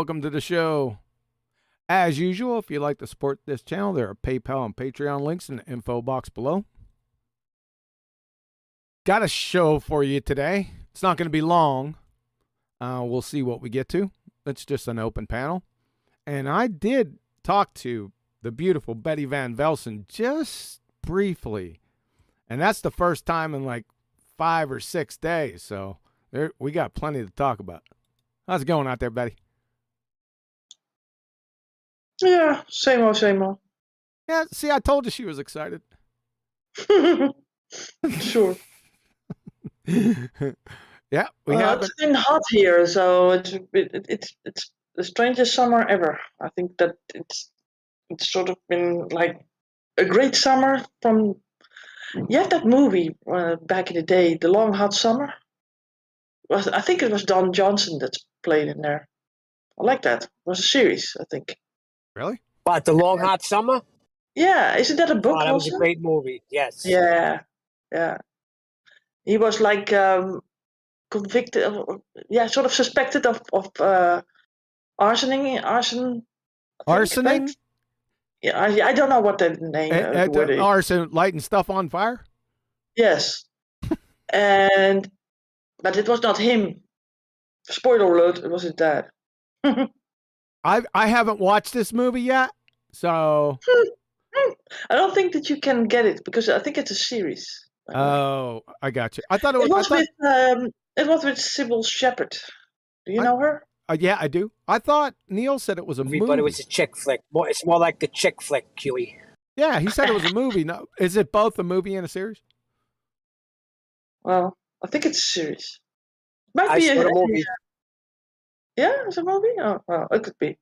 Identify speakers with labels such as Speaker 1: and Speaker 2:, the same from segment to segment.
Speaker 1: welcome to the show. As usual, if you'd like to support this channel, there are PayPal and Patreon links in the info box below. Got a show for you today. It's not going to be long. We'll see what we get to. It's just an open panel. And I did talk to the beautiful Betty Van Velsen just briefly. And that's the first time in like 5 or 6 days. So we got plenty to talk about. How's it going out there, Betty?
Speaker 2: Yeah, same old, same old.
Speaker 1: Yeah, see, I told you she was excited.
Speaker 2: Sure.
Speaker 1: Yeah,
Speaker 2: it's been hot here, so it's the strangest summer ever. I think that it's sort of been like a great summer from. You have that movie back in the day, The Long Hot Summer. I think it was Don Johnson that played in there. I like that. It was a series, I think.
Speaker 1: Really?
Speaker 3: What, The Long Hot Summer?
Speaker 2: Yeah, isn't that a book?
Speaker 3: Oh, that was
Speaker 2: also?
Speaker 3: a great movie. Yes.
Speaker 2: Yeah. He was like convicted of, sort of suspected of arsoning.
Speaker 1: Arsoning?
Speaker 2: Yeah, I don't know what the name is.
Speaker 1: Arson, lighting stuff on fire?
Speaker 2: Yes. But it was not him. Spoiler alert, it was his dad.
Speaker 1: I haven't watched this movie yet, so
Speaker 2: I don't think that you can get it because I think it's a series.
Speaker 1: Oh, I got you. I thought
Speaker 2: it was with Sybil Shepherd. Do you know her?
Speaker 1: Yeah, I do. I thought Neil said it was a movie.
Speaker 3: But it was a chick flick. It's more like a chick flick, QE.
Speaker 1: Yeah, he said it was a movie. No, is it both a movie and a series?
Speaker 2: Well, I think it's a series. Might be a movie. Yeah, it's a movie? Oh, well, it could be.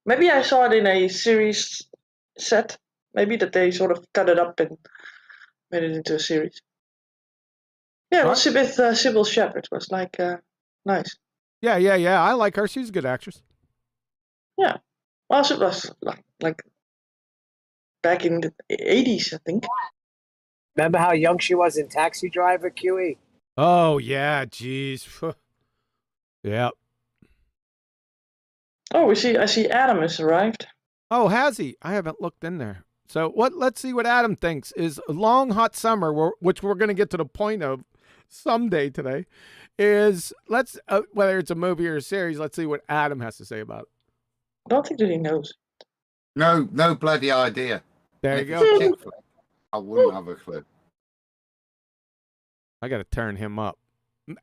Speaker 2: Maybe I saw it in a series set. Maybe that they sort of cut it up and made it into a series. Yeah, it was with Sybil Shepherd. It was like nice.
Speaker 1: Yeah. I like her. She's a good actress.
Speaker 2: Yeah. Well, it was like back in the 80s, I think.
Speaker 3: Remember how young she was in Taxi Driver, QE?
Speaker 1: Oh, yeah. Jeez. Yeah.
Speaker 2: Oh, I see Adam has arrived.
Speaker 1: Oh, has he? I haven't looked in there. So let's see what Adam thinks is a long, hot summer, which we're going to get to the point of someday today, is whether it's a movie or a series, let's see what Adam has to say about it.
Speaker 2: I don't think that he knows.
Speaker 4: No bloody idea.
Speaker 1: There you go.
Speaker 4: I wouldn't have a clue.
Speaker 1: I got to turn him up.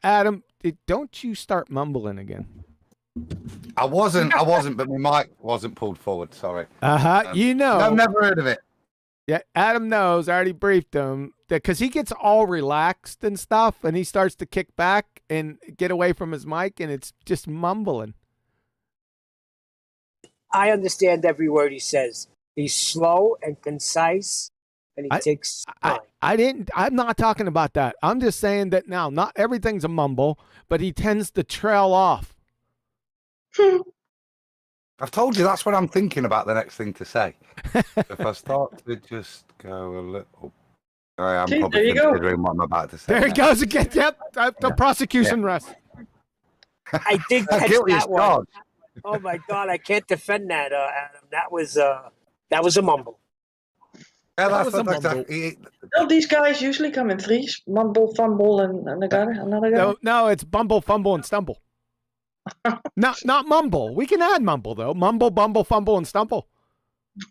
Speaker 1: Adam, don't you start mumbling again.
Speaker 4: I wasn't, but my mic wasn't pulled forward. Sorry.
Speaker 1: You know.
Speaker 4: I've never heard of it.
Speaker 1: Yeah, Adam knows. I already briefed him because he gets all relaxed and stuff, and he starts to kick back and get away from his mic, and it's just mumbling.
Speaker 3: I understand every word he says. He's slow and concise, and he takes time.
Speaker 1: I'm not talking about that. I'm just saying that now, not everything's a mumble, but he tends to trail off.
Speaker 4: I've told you that's what I'm thinking about the next thing to say. If I start to just go a little, I'm probably considering what I'm about to say.
Speaker 1: There he goes again. Yep, the prosecution rests.
Speaker 3: I did catch that one. Oh my God, I can't defend that, Adam. That was a mumble.
Speaker 4: Yeah, that's exactly.
Speaker 2: Don't these guys usually come in threes? Mumble, fumble, and another guy?
Speaker 1: No, it's bumble, fumble, and stumble. Not mumble. We can add mumble though. Mumble, bumble, fumble, and stumble.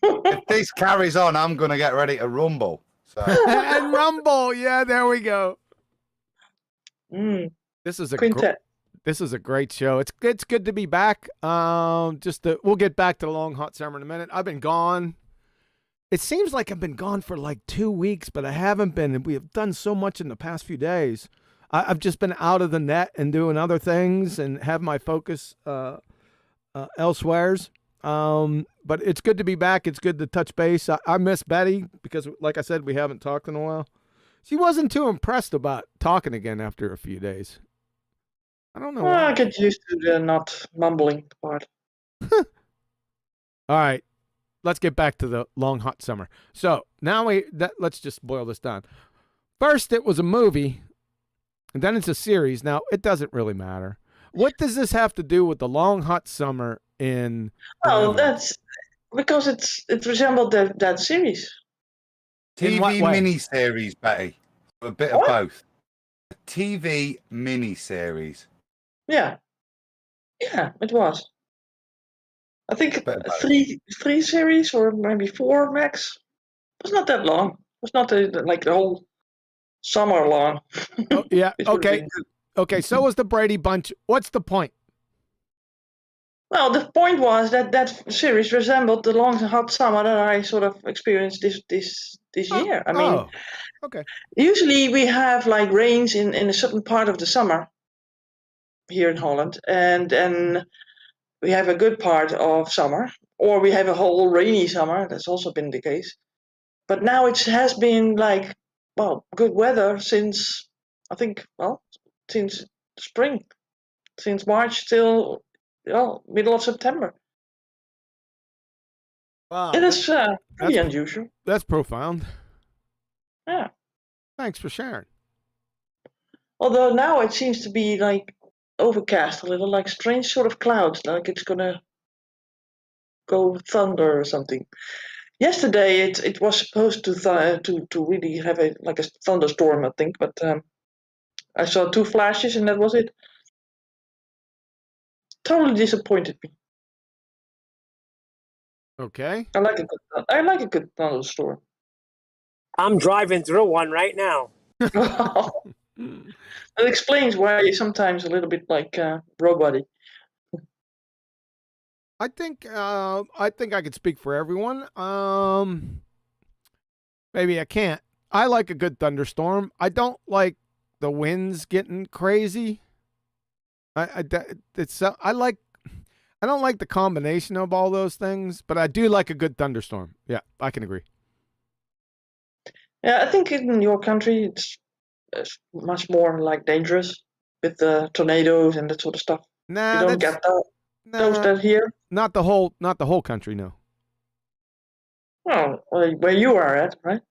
Speaker 4: If this carries on, I'm gonna get ready to rumble. So.
Speaker 1: And rumble, yeah, there we go. This is a great show. It's good to be back. We'll get back to the long hot summer in a minute. I've been gone. It seems like I've been gone for like 2 weeks, but I haven't been. And we have done so much in the past few days. I've just been out of the net and doing other things and have my focus elsewheres. But it's good to be back. It's good to touch base. I miss Betty because, like I said, we haven't talked in a while. She wasn't too impressed about talking again after a few days. I don't know.
Speaker 2: Well, I get used to the not mumbling part.
Speaker 1: All right. Let's get back to the long, hot summer. So now let's just boil this down. First, it was a movie. And then it's a series. Now, it doesn't really matter. What does this have to do with the long, hot summer in
Speaker 2: Oh,
Speaker 1: whatever.
Speaker 2: that's because it resembled that series.
Speaker 1: In what
Speaker 4: TV
Speaker 1: way?
Speaker 4: mini-series, Betty. A bit of
Speaker 2: What?
Speaker 4: both. A TV mini-series.
Speaker 2: Yeah, it was. I think
Speaker 4: Bit of both.
Speaker 2: three series or maybe 4 max. It was not that long. It was not like the whole summer long.
Speaker 1: Oh, yeah.
Speaker 2: It would have
Speaker 1: Okay.
Speaker 2: been good.
Speaker 1: Okay. So was the Brady Bunch. What's the point?
Speaker 2: Well, the point was that series resembled the long hot summer that I sort of experienced this year. I mean,
Speaker 1: okay.
Speaker 2: usually we have like rains in a certain part of the summer here in Holland, and then we have a good part of summer, or we have a whole rainy summer. That's also been the case. But now it has been like, well, good weather since, I think, well, since spring, since March till, well, middle of September.
Speaker 1: Wow.
Speaker 2: It is pretty unusual.
Speaker 1: That's profound.
Speaker 2: Yeah.
Speaker 1: Thanks for sharing.
Speaker 2: Although now it seems to be like overcast a little, like strange sort of clouds, like it's gonna go thunder or something. Yesterday it was supposed to really have a thunderstorm, I think, but I saw 2 flashes and that was it. Totally disappointed me.
Speaker 1: Okay.
Speaker 2: I like a good thunderstorm.
Speaker 3: I'm driving through one right now.
Speaker 2: That explains why you're sometimes a little bit like robot-y.
Speaker 1: I think I could speak for everyone. Maybe I can't. I like a good thunderstorm. I don't like the winds getting crazy. I don't like the combination of all those things, but I do like a good thunderstorm. Yeah, I can agree.
Speaker 2: Yeah, I think in your country it's much more like dangerous with the tornadoes and that sort of stuff.
Speaker 1: Nah,
Speaker 2: You don't get those that here.
Speaker 1: Not the whole country, no.
Speaker 2: Well, where you are at, right?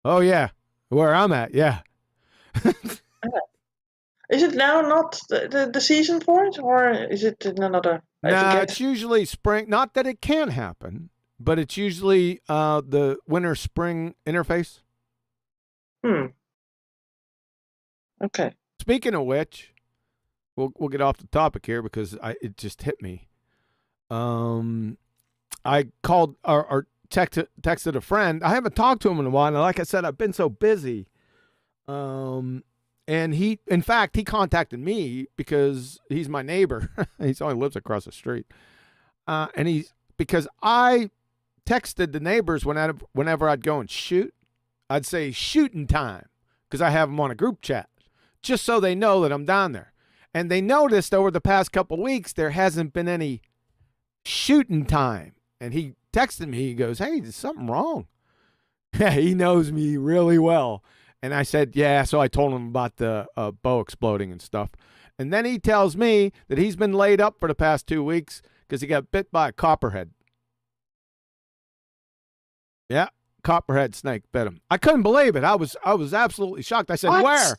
Speaker 1: Oh yeah, where I'm at, yeah.
Speaker 2: Is it now not the season for it, or is it in another? I
Speaker 1: Nah,
Speaker 2: forget.
Speaker 1: it's usually spring. Not that it can happen, but it's usually the winter-spring interface.
Speaker 2: Okay.
Speaker 1: Speaking of which, we'll get off the topic here because it just hit me. I called or texted a friend. I haven't talked to him in a while, and like I said, I've been so busy. And in fact, he contacted me because he's my neighbor. He only lives across the street. And because I texted the neighbors whenever I'd go and shoot, I'd say shooting time because I have them on a group chat just so they know that I'm down there. And they noticed over the past couple of weeks, there hasn't been any shooting time. And he texted me, he goes, "Hey, there's something wrong." Yeah, he knows me really well. And I said, yeah. So I told him about the bow exploding and stuff. And then he tells me that he's been laid up for the past 2 weeks because he got bit by a copperhead. Yeah, copperhead snake bit him. I couldn't believe it. I was absolutely shocked. I said,
Speaker 2: What?
Speaker 1: where?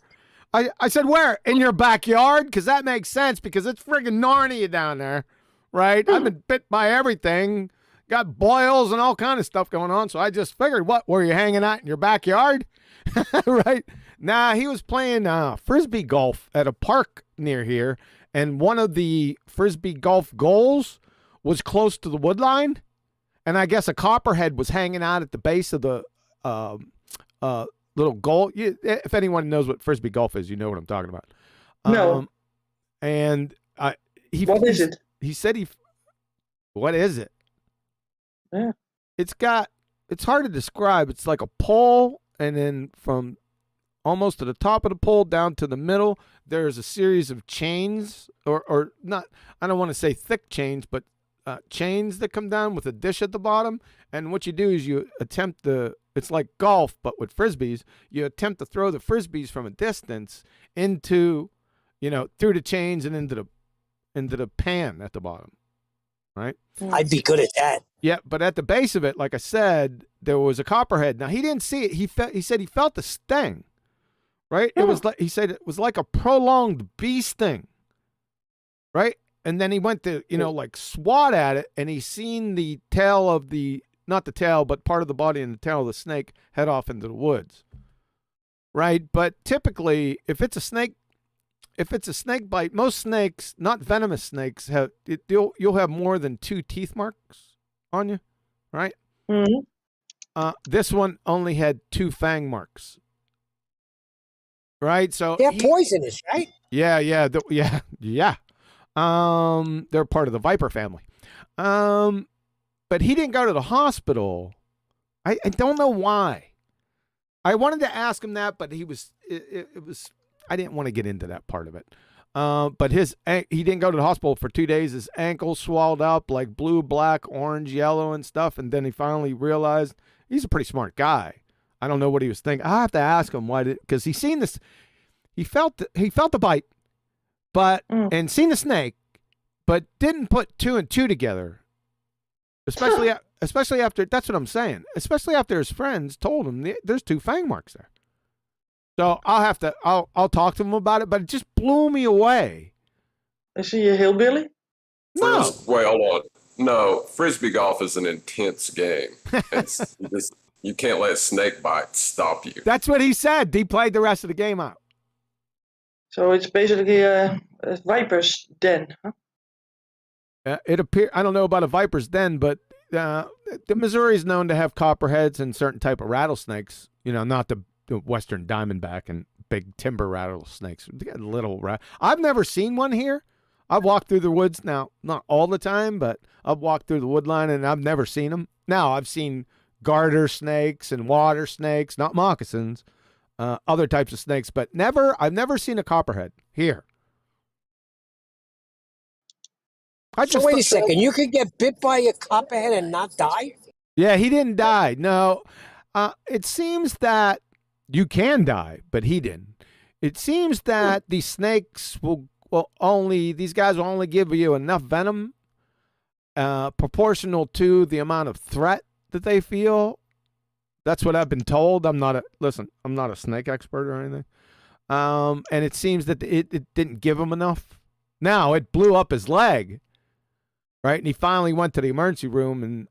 Speaker 1: I said, where? In your backyard? Because that makes sense because it's friggin' Narnia down there, right? I've been bit by everything. Got boils and all kind of stuff going on. So I just figured, what, were you hanging out in your backyard? Right? Nah, he was playing frisbee golf at a park near here. And one of the frisbee golf goals was close to the wood line. And I guess a copperhead was hanging out at the base of the little goal. If anyone knows what frisbee golf is, you know what I'm talking about.
Speaker 2: No.
Speaker 1: And
Speaker 2: What is it?
Speaker 1: He said what is it?
Speaker 2: Yeah.
Speaker 1: It's hard to describe. It's like a pole, and then from almost to the top of the pole down to the middle, there's a series of chains, or not, I don't want to say thick chains, but chains that come down with a dish at the bottom. And what you do is you attempt it's like golf, but with frisbees. You attempt to throw the frisbees from a distance into, through the chains and into the pan at the bottom. Right?
Speaker 3: I'd be good at that.
Speaker 1: Yeah, but at the base of it, like I said, there was a copperhead. Now he didn't see it. He said he felt the sting. Right? It was like, he said it was like a prolonged bee sting. Right? and then he went to, like swat at it, and he seen the tail of not the tail, but part of the body and the tail of the snake head off into the woods. Right? But typically, if it's a snake bite, most snakes, not venomous snakes, you'll have more than 2 teeth marks on you, right?
Speaker 2: Mm-hmm.
Speaker 1: This one only had 2 fang marks. Right? So
Speaker 3: they're poisonous, right?
Speaker 1: Yeah. They're part of the viper family. But he didn't go to the hospital. I don't know why. I wanted to ask him that, but it was I didn't want to get into that part of it. But he didn't go to the hospital for 2 days. His ankle swelled up like blue, black, orange, yellow, and stuff. And then he finally realized he's a pretty smart guy. I don't know what he was thinking. I have to ask him why because he seen this. He felt the bite, and seen the snake, but didn't put 2 and 2 together. Especially after, that's what I'm saying. Especially after his friends told him there's 2 fang marks there. So I'll talk to him about it, but it just blew me away.
Speaker 2: Is he a hillbilly?
Speaker 1: No.
Speaker 5: Wait, hold on. No, frisbee golf is an intense game. You can't let snake bites stop you.
Speaker 1: That's what he said. He played the rest of the game out.
Speaker 2: So it's basically a viper's den, huh?
Speaker 1: It appears, I don't know about a viper's den, but the Missouri is known to have copperheads and certain type of rattlesnakes. Not the western diamondback and big timber rattlesnakes. They got little I've never seen one here. I've walked through the woods now, not all the time, but I've walked through the woodline and I've never seen them. Now I've seen garter snakes and water snakes, not moccasins, other types of snakes, but I've never seen a copperhead here.
Speaker 3: So wait a second, you could get bit by a copperhead and not die?
Speaker 1: Yeah, he didn't die. No, it seems that you can die, but he didn't. It seems that these snakes these guys will only give you enough venom proportional to the amount of threat that they feel. That's what I've been told. I'm not a snake expert or anything. And it seems that it didn't give him enough. Now it blew up his leg. Right, and he finally went to the emergency room, and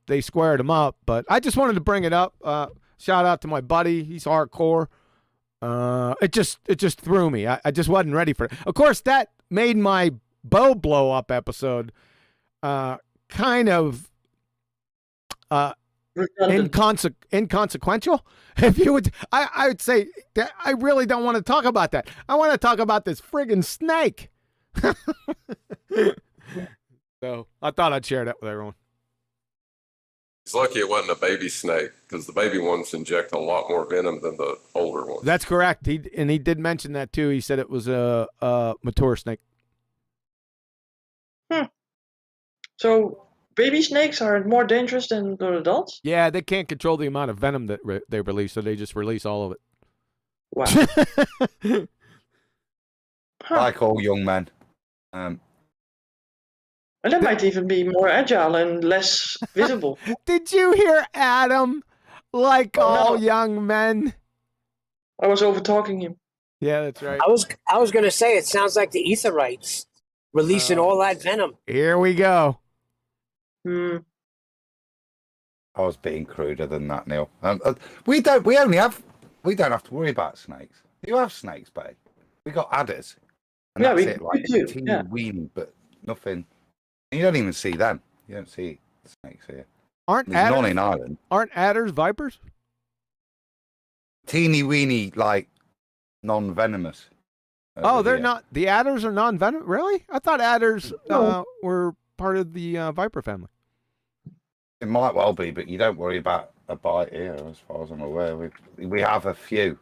Speaker 1: they squared him up. But I just wanted to bring it up. Shout out to my buddy; he's hardcore. It just threw me. I just wasn't ready for it. Of course, that made my bow blow up episode kind of inconsequential. If you would, I would say that I really don't want to talk about that. I want to talk about this friggin' snake. So I thought I'd share that with everyone.
Speaker 5: He's lucky it wasn't a baby snake because the baby ones inject a lot more venom than the older ones.
Speaker 1: That's correct. He did mention that too. He said it was a mature snake.
Speaker 2: So baby snakes are more dangerous than the adults?
Speaker 1: Yeah, they can't control the amount of venom that they release, so they just release all of it.
Speaker 2: Wow.
Speaker 4: Like all young men.
Speaker 2: And that might even be more agile and less visible.
Speaker 1: Did you hear Adam? Like all young men.
Speaker 2: I was over talking him.
Speaker 1: Yeah, that's right.
Speaker 3: I was going to say it sounds like the etherites releasing all that venom.
Speaker 1: Here we go.
Speaker 2: Hmm.
Speaker 4: I was being cruder than that, Neil. We don't have to worry about snakes. Do you have snakes, babe? We got adders. And
Speaker 2: Yeah,
Speaker 4: that's
Speaker 2: we
Speaker 4: it, like
Speaker 2: do.
Speaker 4: teeny weeny, but nothing. You don't even see them. You don't see snakes here.
Speaker 1: There's
Speaker 4: none in Ireland.
Speaker 1: Aren't adders vipers?
Speaker 4: Teeny weeny, like non-venomous.
Speaker 1: Oh, they're not. The adders are non-venomous. Really? I thought adders were part of the viper family.
Speaker 4: It might well be, but you don't worry about a bite here, as far as I'm aware. We have a few.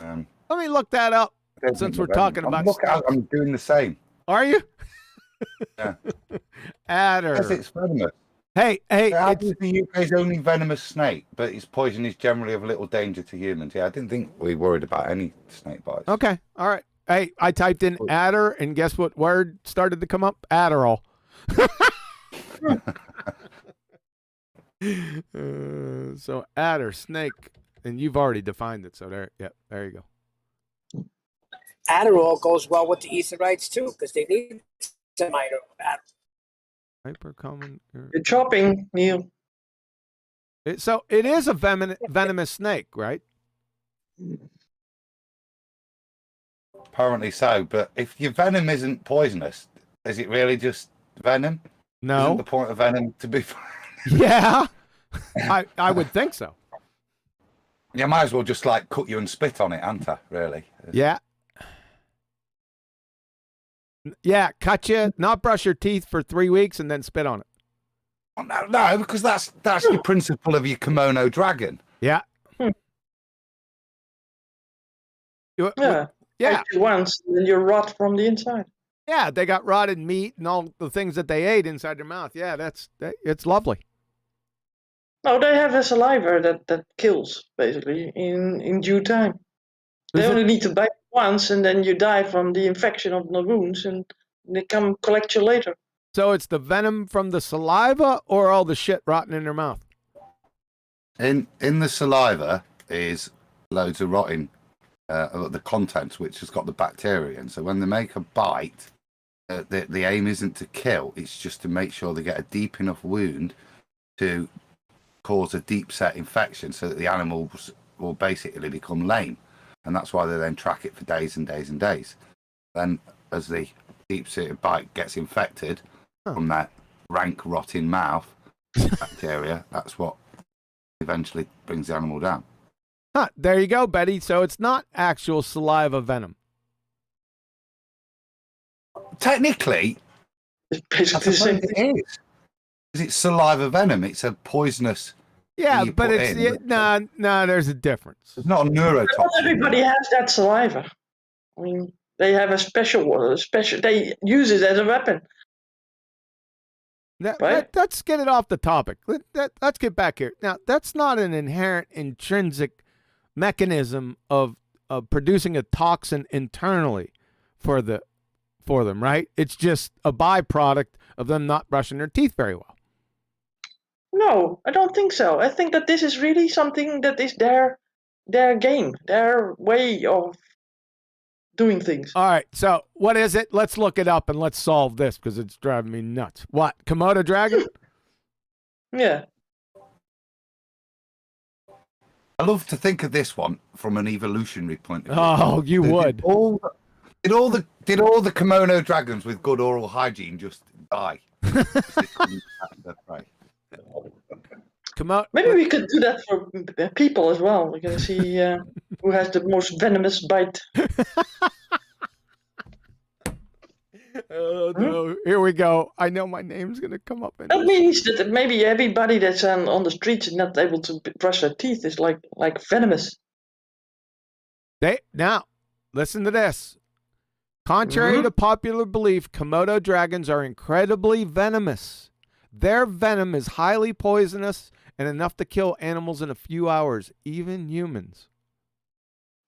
Speaker 1: Let me look that up since we're talking about.
Speaker 4: I'm doing the same.
Speaker 1: Are you?
Speaker 4: Yeah.
Speaker 1: Adder.
Speaker 4: Yes, it's venomous.
Speaker 1: Hey.
Speaker 4: Adders is the UK's only venomous snake, but its poison is generally of little danger to humans. Yeah, I didn't think we worried about any snake bites.
Speaker 1: Okay, all right. Hey, I typed in adder, and guess what word started to come up? Adderall. So adder, snake, and you've already defined it. So there you go.
Speaker 3: Adderall goes well with the etherites too, because they need some minor Adderall.
Speaker 1: Hypercommon.
Speaker 2: You're chopping, Neil.
Speaker 1: So it is a venomous snake, right?
Speaker 4: Apparently so, but if your venom isn't poisonous, is it really just venom?
Speaker 1: No.
Speaker 4: Isn't the point of venom to be?
Speaker 1: Yeah, I would think so.
Speaker 4: You might as well just like cut you and spit on it, Anta. Really?
Speaker 1: Yeah. Yeah, cut you, not brush your teeth for 3 weeks, and then spit on it.
Speaker 4: Oh, no, because that's your principle of your kimono dragon.
Speaker 1: Yeah.
Speaker 2: Yeah.
Speaker 1: Yeah.
Speaker 2: Bite you once, and then you rot from the inside.
Speaker 1: Yeah, they got rotted meat and all the things that they ate inside their mouth. Yeah, it's lovely.
Speaker 2: No, they have a saliva that kills, basically, in due time. They only need to bite once, and then you die from the infection of the wounds, and they come collect you later.
Speaker 1: So it's the venom from the saliva or all the shit rotting in their mouth?
Speaker 4: In the saliva is loads of rotting the contents, which has got the bacteria in. So when they make a bite, the aim isn't to kill; it's just to make sure they get a deep enough wound to cause a deep set infection, so that the animals will basically become lame, and that's why they then track it for days and days and days. Then, as the deep-seated bite gets infected from that rank, rotting mouth bacteria, that's what eventually brings the animal down.
Speaker 1: Huh, there you go, Betty. So it's not actual saliva venom.
Speaker 2: It's
Speaker 4: Technically, I
Speaker 2: basically the same
Speaker 4: suppose
Speaker 2: thing.
Speaker 4: it is. Because it's saliva venom. It's a poisonous.
Speaker 1: Yeah,
Speaker 4: you
Speaker 1: but
Speaker 4: put
Speaker 1: it's
Speaker 4: in.
Speaker 1: no, there's a difference.
Speaker 4: It's not a neurotoxin.
Speaker 2: Not everybody has that saliva. I mean, they have a special one. They use it as a weapon. Right?
Speaker 1: Let's get it off the topic. Let's get back here. Now, that's not an inherent intrinsic mechanism of producing a toxin internally for them, right? It's just a byproduct of them not brushing their teeth very well.
Speaker 2: No, I don't think so. I think that this is really something that is their game, their way of doing things.
Speaker 1: All right, so what is it? Let's look it up and let's solve this because it's driving me nuts. What? Komodo dragon?
Speaker 2: Yeah.
Speaker 4: I love to think of this one from an evolutionary point of view.
Speaker 1: Oh, you would.
Speaker 4: Did all the kimono dragons with good oral hygiene just die?
Speaker 2: Maybe we could do that for people as well. We can see who has the most venomous bite.
Speaker 1: Oh no! Here we go. I know my name's gonna come up.
Speaker 2: That means that maybe everybody that's on the streets and not able to brush their teeth is like venomous.
Speaker 1: Now, listen to this. Contrary to popular belief, Komodo dragons are incredibly venomous. Their venom is highly poisonous and enough to kill animals in a few hours, even humans.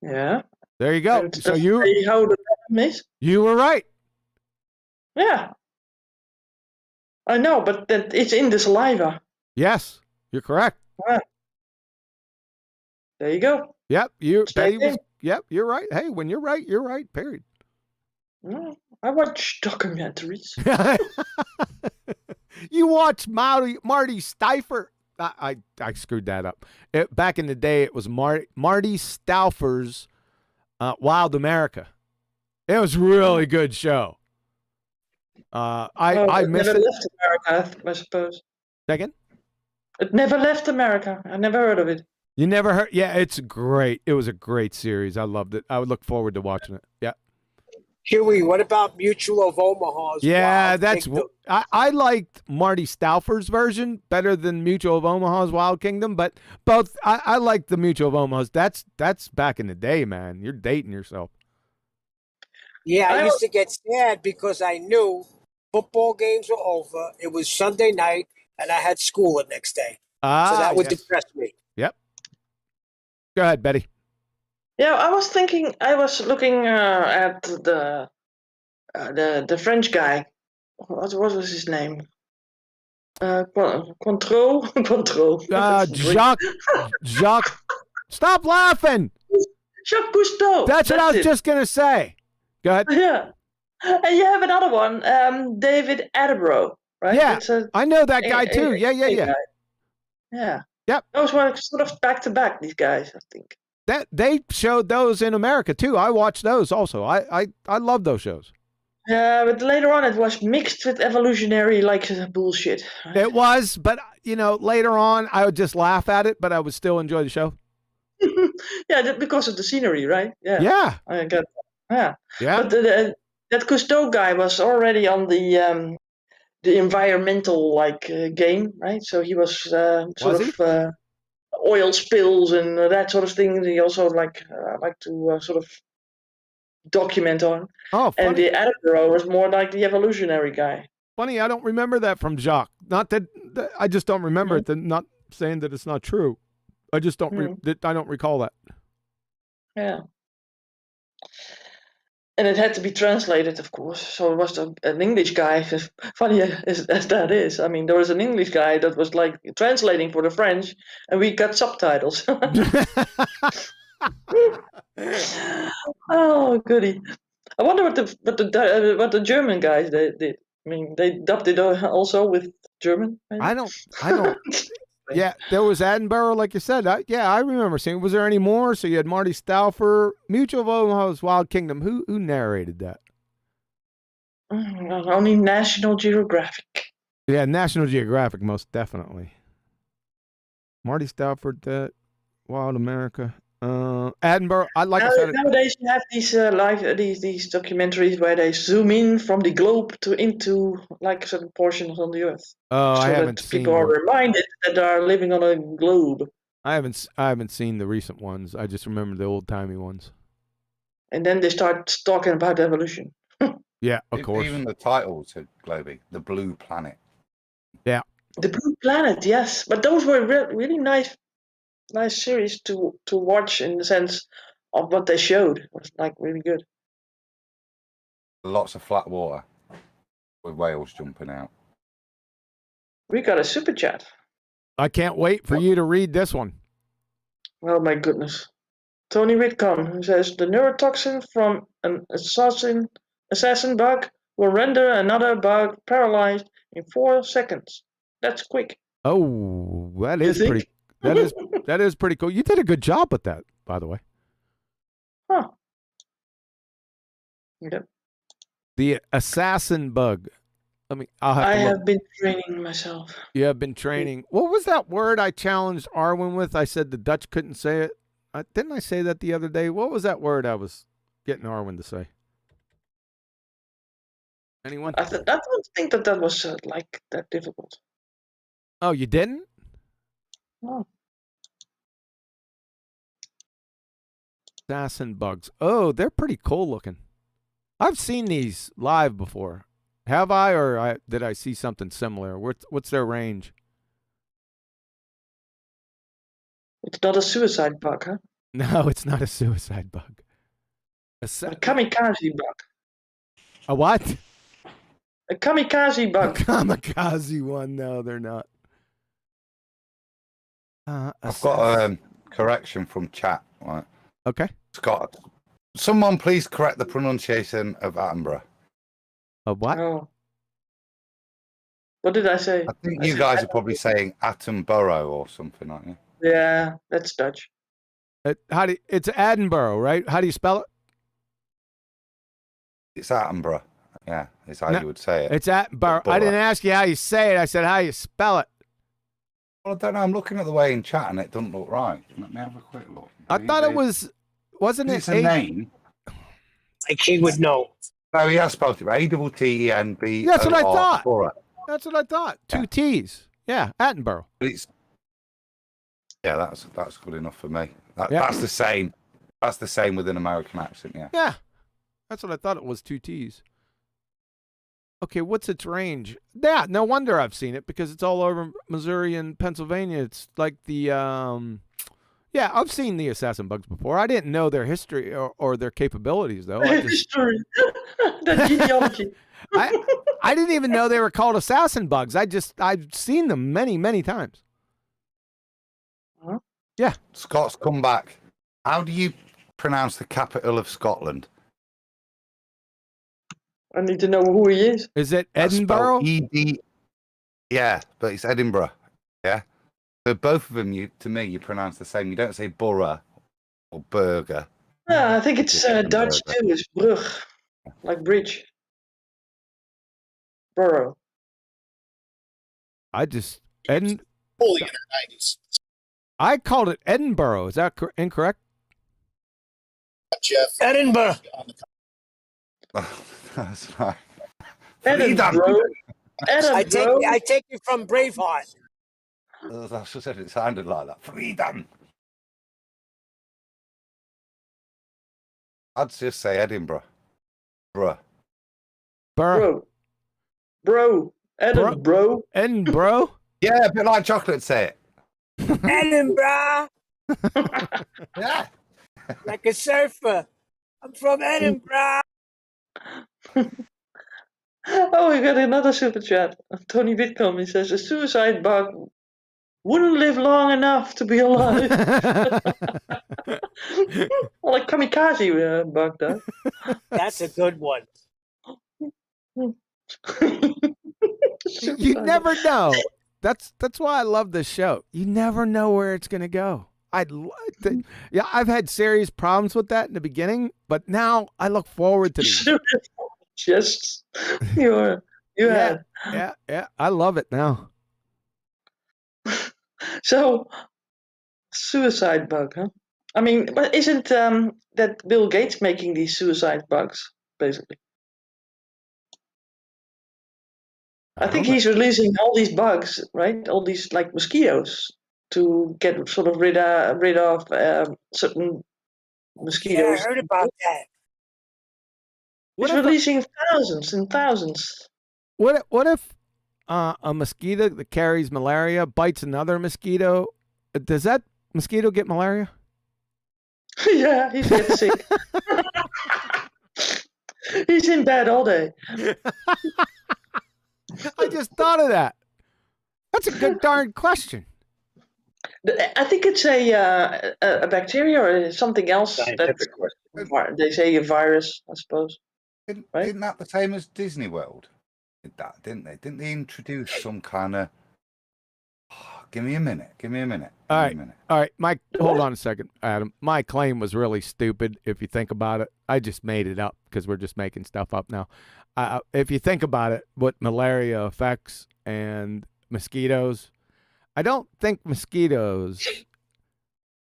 Speaker 2: Yeah.
Speaker 1: There you go.
Speaker 2: And
Speaker 1: So
Speaker 2: does it say how the venom is?
Speaker 1: you were right.
Speaker 2: Yeah. I know, but that it's in the saliva.
Speaker 1: Yes, you're correct.
Speaker 2: Yeah. There you go.
Speaker 1: Yep,
Speaker 2: Stay in.
Speaker 1: Yep, you're right. Hey, when you're right, you're right. Period.
Speaker 2: No, I watch documentaries.
Speaker 1: You watch Marty Steifer. I screwed that up. Back in the day, it was Marty Stauffer's Wild America. It was a really good show. I
Speaker 2: it
Speaker 1: missed
Speaker 2: never
Speaker 1: it.
Speaker 2: left America, I suppose.
Speaker 1: Second?
Speaker 2: It never left America. I never heard of it.
Speaker 1: You never heard? Yeah, it's great. It was a great series. I loved it. I would look forward to watching it. Yeah.
Speaker 3: Huey, what about Mutual of Omaha's?
Speaker 1: Yeah,
Speaker 3: Wild
Speaker 1: that's
Speaker 3: Kingdom?
Speaker 1: I liked Marty Stauffer's version better than Mutual of Omaha's Wild Kingdom, but both I liked the Mutual of Omaha's. That's back in the day, man. You're dating yourself.
Speaker 3: Yeah, I used to get sad because I knew football games were over. It was Sunday night, and I had school the next day. So that would depress me.
Speaker 1: Yep. Go ahead, Betty.
Speaker 2: Yeah, I was looking at the French guy. What was his name? Control.
Speaker 1: Jacques. Stop laughing.
Speaker 2: Jacques Cousteau.
Speaker 1: That's what I was just gonna say. Go ahead.
Speaker 2: Yeah. And you have another one, David Attenborough, right?
Speaker 1: Yeah, I know that guy too. Yeah.
Speaker 2: Guy. Yeah.
Speaker 1: Yep.
Speaker 2: Those were sort of back to back, these guys, I think.
Speaker 1: That they showed those in America too. I watched those also. I love those shows.
Speaker 2: Yeah, but later on it was mixed with evolutionary bullshit. Right?
Speaker 1: It was, but later on I would just laugh at it, but I would still enjoy the show.
Speaker 2: Yeah, because of the scenery, right? Yeah.
Speaker 1: Yeah.
Speaker 2: I got that. Yeah.
Speaker 1: Yeah.
Speaker 2: But that Cousteau guy was already on the environmental game, right? So he was oil spills and that sort of thing. He also like to sort of document on.
Speaker 1: Oh, funny.
Speaker 2: And the Attenborough was more like the evolutionary guy.
Speaker 1: Funny, I don't remember that from Jacques. Not that I just don't remember it. Not saying that it's not true. I just don't. I don't recall that.
Speaker 2: Yeah. And it had to be translated, of course. So it was an English guy. Funny as that is, I mean, there was an English guy that was like translating for the French, and we got subtitles. Oh, goody! I wonder what the German guys did. I mean, they dubbed it also with German. Maybe?
Speaker 1: I don't. Yeah, there was Attenborough, like you said. I remember seeing. Was there any more? So you had Marty Stauffer, Mutual of Omaha's Wild Kingdom. Who narrated that?
Speaker 2: Only National Geographic.
Speaker 1: Yeah, National Geographic, most definitely. Marty Stauffer, that Wild America. Attenborough.
Speaker 2: Nowadays you have these these documentaries where they zoom in from the globe into like certain portions on the Earth.
Speaker 1: Oh,
Speaker 2: so
Speaker 1: I haven't
Speaker 2: that
Speaker 1: seen.
Speaker 2: People are reminded that they are living on a globe.
Speaker 1: I haven't seen the recent ones. I just remember the old timey ones.
Speaker 2: And then they start talking about evolution.
Speaker 1: Yeah, of course.
Speaker 4: Even the titles are Globy, the Blue Planet.
Speaker 1: Yeah.
Speaker 2: The Blue Planet, yes, but those were really nice series to watch in the sense of what they showed. It was like really good.
Speaker 4: Lots of flat water with whales jumping out.
Speaker 2: We got a super chat.
Speaker 1: I can't wait for you to read this one.
Speaker 2: Oh my goodness. Tony Whitcomb, who says the neurotoxin from an assassin bug will render another bug paralyzed in 4 seconds. That's quick.
Speaker 1: Oh, that is pretty. That is pretty cool. You did a good job with that, by the way.
Speaker 2: Huh. Yep.
Speaker 1: The assassin bug.
Speaker 2: I have been training myself.
Speaker 1: You have been training. What was that word I challenged Arwen with? I said the Dutch couldn't say it. Didn't I say that the other day? What was that word I was getting Arwen to say? Anyone?
Speaker 2: I don't think that was like that difficult.
Speaker 1: Oh, you didn't?
Speaker 2: No.
Speaker 1: Assassin bugs. Oh, they're pretty cool looking. I've seen these live before. Have I, or did I see something similar? What's their range?
Speaker 2: It's not a suicide bug, huh?
Speaker 1: No, it's not a suicide bug.
Speaker 2: A kamikaze bug.
Speaker 1: A what?
Speaker 2: A kamikaze bug.
Speaker 1: A kamikaze one. No, they're not.
Speaker 4: I've got a correction from chat. Right.
Speaker 1: Okay.
Speaker 4: Scott, someone please correct the pronunciation of Attenborough.
Speaker 1: Of what?
Speaker 2: Oh. What did I say?
Speaker 4: I think you guys are probably saying Attenborough or something, aren't you?
Speaker 2: Yeah, that's Dutch.
Speaker 1: It's Attenborough, right? How do you spell it?
Speaker 4: It's Attenborough. Yeah, is how you would say it.
Speaker 1: It's Attenborough. I didn't ask you how you say it. I said how you spell it.
Speaker 4: Well, I don't know. I'm looking at the way in chat and it doesn't look right. Let me have a quick look.
Speaker 1: I thought it was, wasn't it?
Speaker 4: It's a name.
Speaker 3: Like he would know.
Speaker 4: No, he has spelled it right. A-T-T-E-N-B.
Speaker 1: That's what I thought.
Speaker 4: Borough.
Speaker 1: That's what I thought. 2 T's. Yeah, Attenborough.
Speaker 4: Yeah, that's good enough for me. That's the same. That's the same with an American accent. Yeah.
Speaker 1: Yeah, that's what I thought it was. 2 T's. Okay, what's its range? Yeah, no wonder I've seen it because it's all over Missouri and Pennsylvania. It's like the yeah, I've seen the assassin bugs before. I didn't know their history or their capabilities though.
Speaker 2: History, the genealogy.
Speaker 1: I didn't even know they were called assassin bugs. I've seen them many times.
Speaker 2: Huh?
Speaker 1: Yeah.
Speaker 4: Scott's come back. How do you pronounce the capital of Scotland?
Speaker 2: I need to know who he is.
Speaker 1: Is it
Speaker 4: That's
Speaker 1: Edinburgh?
Speaker 4: spelled ED. Yeah, but it's Edinburgh. Yeah. So both of them, to me, you pronounce the same. You don't say borough or burger.
Speaker 2: Yeah, I think it's
Speaker 4: It's Edinburgh.
Speaker 2: Dutch too. It's brug, like bridge. Borough.
Speaker 1: I just
Speaker 6: Fully in her 90s.
Speaker 1: I called it Edinburgh. Is that incorrect?
Speaker 6: Jeff.
Speaker 3: Edinburgh.
Speaker 4: That's right.
Speaker 2: Edinburgh.
Speaker 3: I
Speaker 2: Edinburgh.
Speaker 3: take you from Braveheart.
Speaker 4: That's what it sounded like that. Freedom. I'd just say Edinburgh. Bruh.
Speaker 2: Bro. Edinburgh.
Speaker 1: Edinburgh?
Speaker 4: Yeah, a bit like chocolate, say it.
Speaker 3: Edinburgh.
Speaker 4: Yeah.
Speaker 3: Like a surfer. I'm from Edinburgh.
Speaker 2: Oh, we got another super chat. Tony Whitcomb, he says, a suicide bug wouldn't live long enough to be alive. Well, like kamikaze bug does.
Speaker 3: That's a good one.
Speaker 1: You never know. That's why I love this show. You never know where it's going to go. Yeah, I've had serious problems with that in the beginning, but now I look forward to these.
Speaker 2: Yes, you had.
Speaker 1: Yeah. I love it now.
Speaker 2: So, suicide bug, huh? I mean, but isn't that Bill Gates making these suicide bugs, basically? I think he's releasing all these bugs, right? All these like mosquitoes to get sort of rid of certain mosquitoes.
Speaker 3: Yeah, I heard about that.
Speaker 2: He's releasing thousands and thousands.
Speaker 1: What if a mosquito that carries malaria bites another mosquito? Does that mosquito get malaria?
Speaker 2: Yeah, he's getting sick. He's in bed all day.
Speaker 1: I just thought of that. That's a good darn question.
Speaker 2: I think it's a bacteria or something else.
Speaker 6: Scientific question.
Speaker 2: They say a virus, I suppose.
Speaker 4: Isn't that the same as Disney World? Did that, didn't they? Didn't they introduce some kind of... Give me a minute. All
Speaker 1: right, Mike, hold on a second, Adam. My claim was really stupid if you think about it. I just made it up because we're just making stuff up now. If you think about it, what malaria affects and mosquitoes, I don't think mosquitoes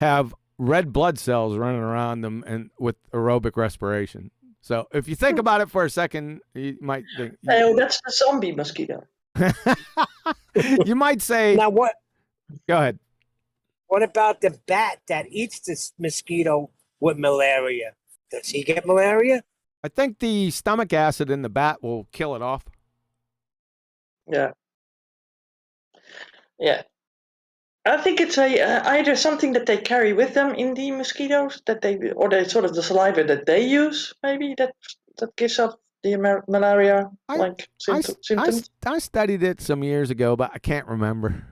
Speaker 1: have red blood cells running around them and with aerobic respiration. So if you think about it for a second, you might think...
Speaker 2: Oh, that's the zombie mosquito.
Speaker 1: You might say...
Speaker 3: Now what?
Speaker 1: Go ahead.
Speaker 3: What about the bat that eats this mosquito with malaria? Does he get malaria?
Speaker 1: I think the stomach acid in the bat will kill it off.
Speaker 2: Yeah. I think it's either something that they carry with them in the mosquitoes or they sort of the saliva that they use, maybe that gives up the malaria symptoms.
Speaker 1: I studied it some years ago, but I can't remember.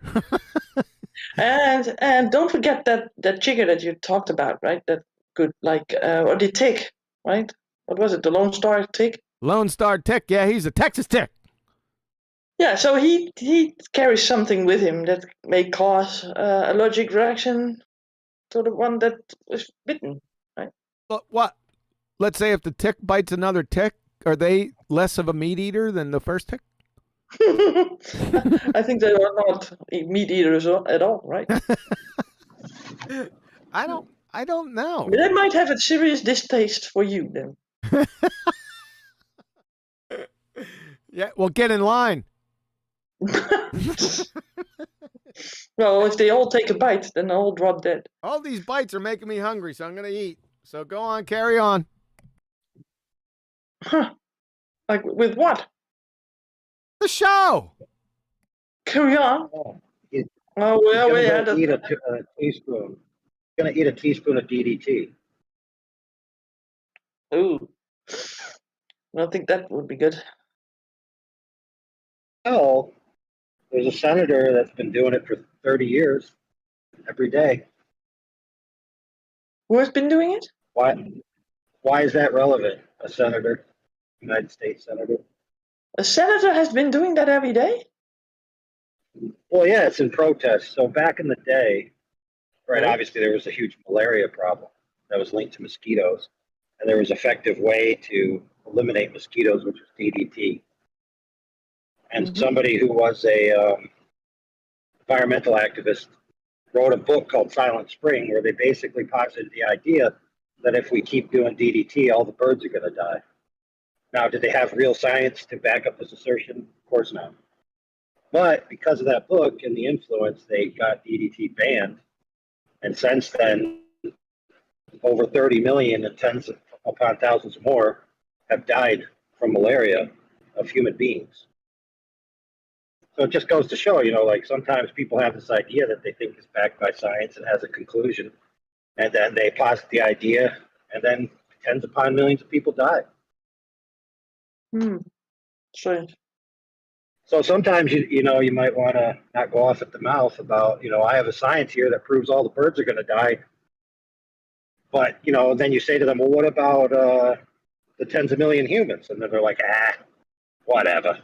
Speaker 2: and don't forget that chicken that you talked about, right? That could or the tick, right? What was it? The Lone Star tick?
Speaker 1: Lone Star tick. Yeah, he's a Texas tick.
Speaker 2: Yeah, so he carries something with him that may cause allergic reaction to the one that was bitten, right?
Speaker 1: But what? Let's say if the tick bites another tick, are they less of a meat eater than the first tick?
Speaker 2: I think they are not meat eaters at all, right?
Speaker 1: I don't know.
Speaker 2: They might have a serious distaste for you then.
Speaker 1: Yeah, well, get in line.
Speaker 2: Well, if they all take a bite, then they'll all drop dead.
Speaker 1: All these bites are making me hungry, so I'm going to eat. So go on, carry on.
Speaker 2: Huh. Like with what?
Speaker 1: The show.
Speaker 2: Carry on.
Speaker 7: Oh,
Speaker 2: Well, we had
Speaker 7: eat a teaspoon. Gonna eat a teaspoon of DDT.
Speaker 2: Ooh. I don't think that would be good.
Speaker 7: Oh, there's a senator that's been doing it for 30 years, every day.
Speaker 2: Who has been doing it?
Speaker 7: Why is that relevant? A senator? United States senator.
Speaker 2: A senator has been doing that every day?
Speaker 7: Well, yeah, it's in protest. So back in the day, right,
Speaker 2: Yeah.
Speaker 7: obviously there was a huge malaria problem that was linked to mosquitoes. And there was an effective way to eliminate mosquitoes, which was DDT. And somebody who was a environmental activist wrote a book called Silent Spring, where they basically posited the idea that if we keep doing DDT, all the birds are going to die. Now, did they have real science to back up this assertion? Of course not. But because of that book and the influence, they got DDT banned. And since then, over 30 million and tens upon thousands more have died from malaria of human beings. So it just goes to show, like sometimes people have this idea that they think is backed by science and has a conclusion, and then they posit the idea, and then tens upon millions of people die.
Speaker 2: Strange.
Speaker 7: So sometimes you might want to not go off at the mouth about, I have a science here that proves all the birds are going to die. But, then you say to them, well, what about the tens of million humans? And then they're like, whatever.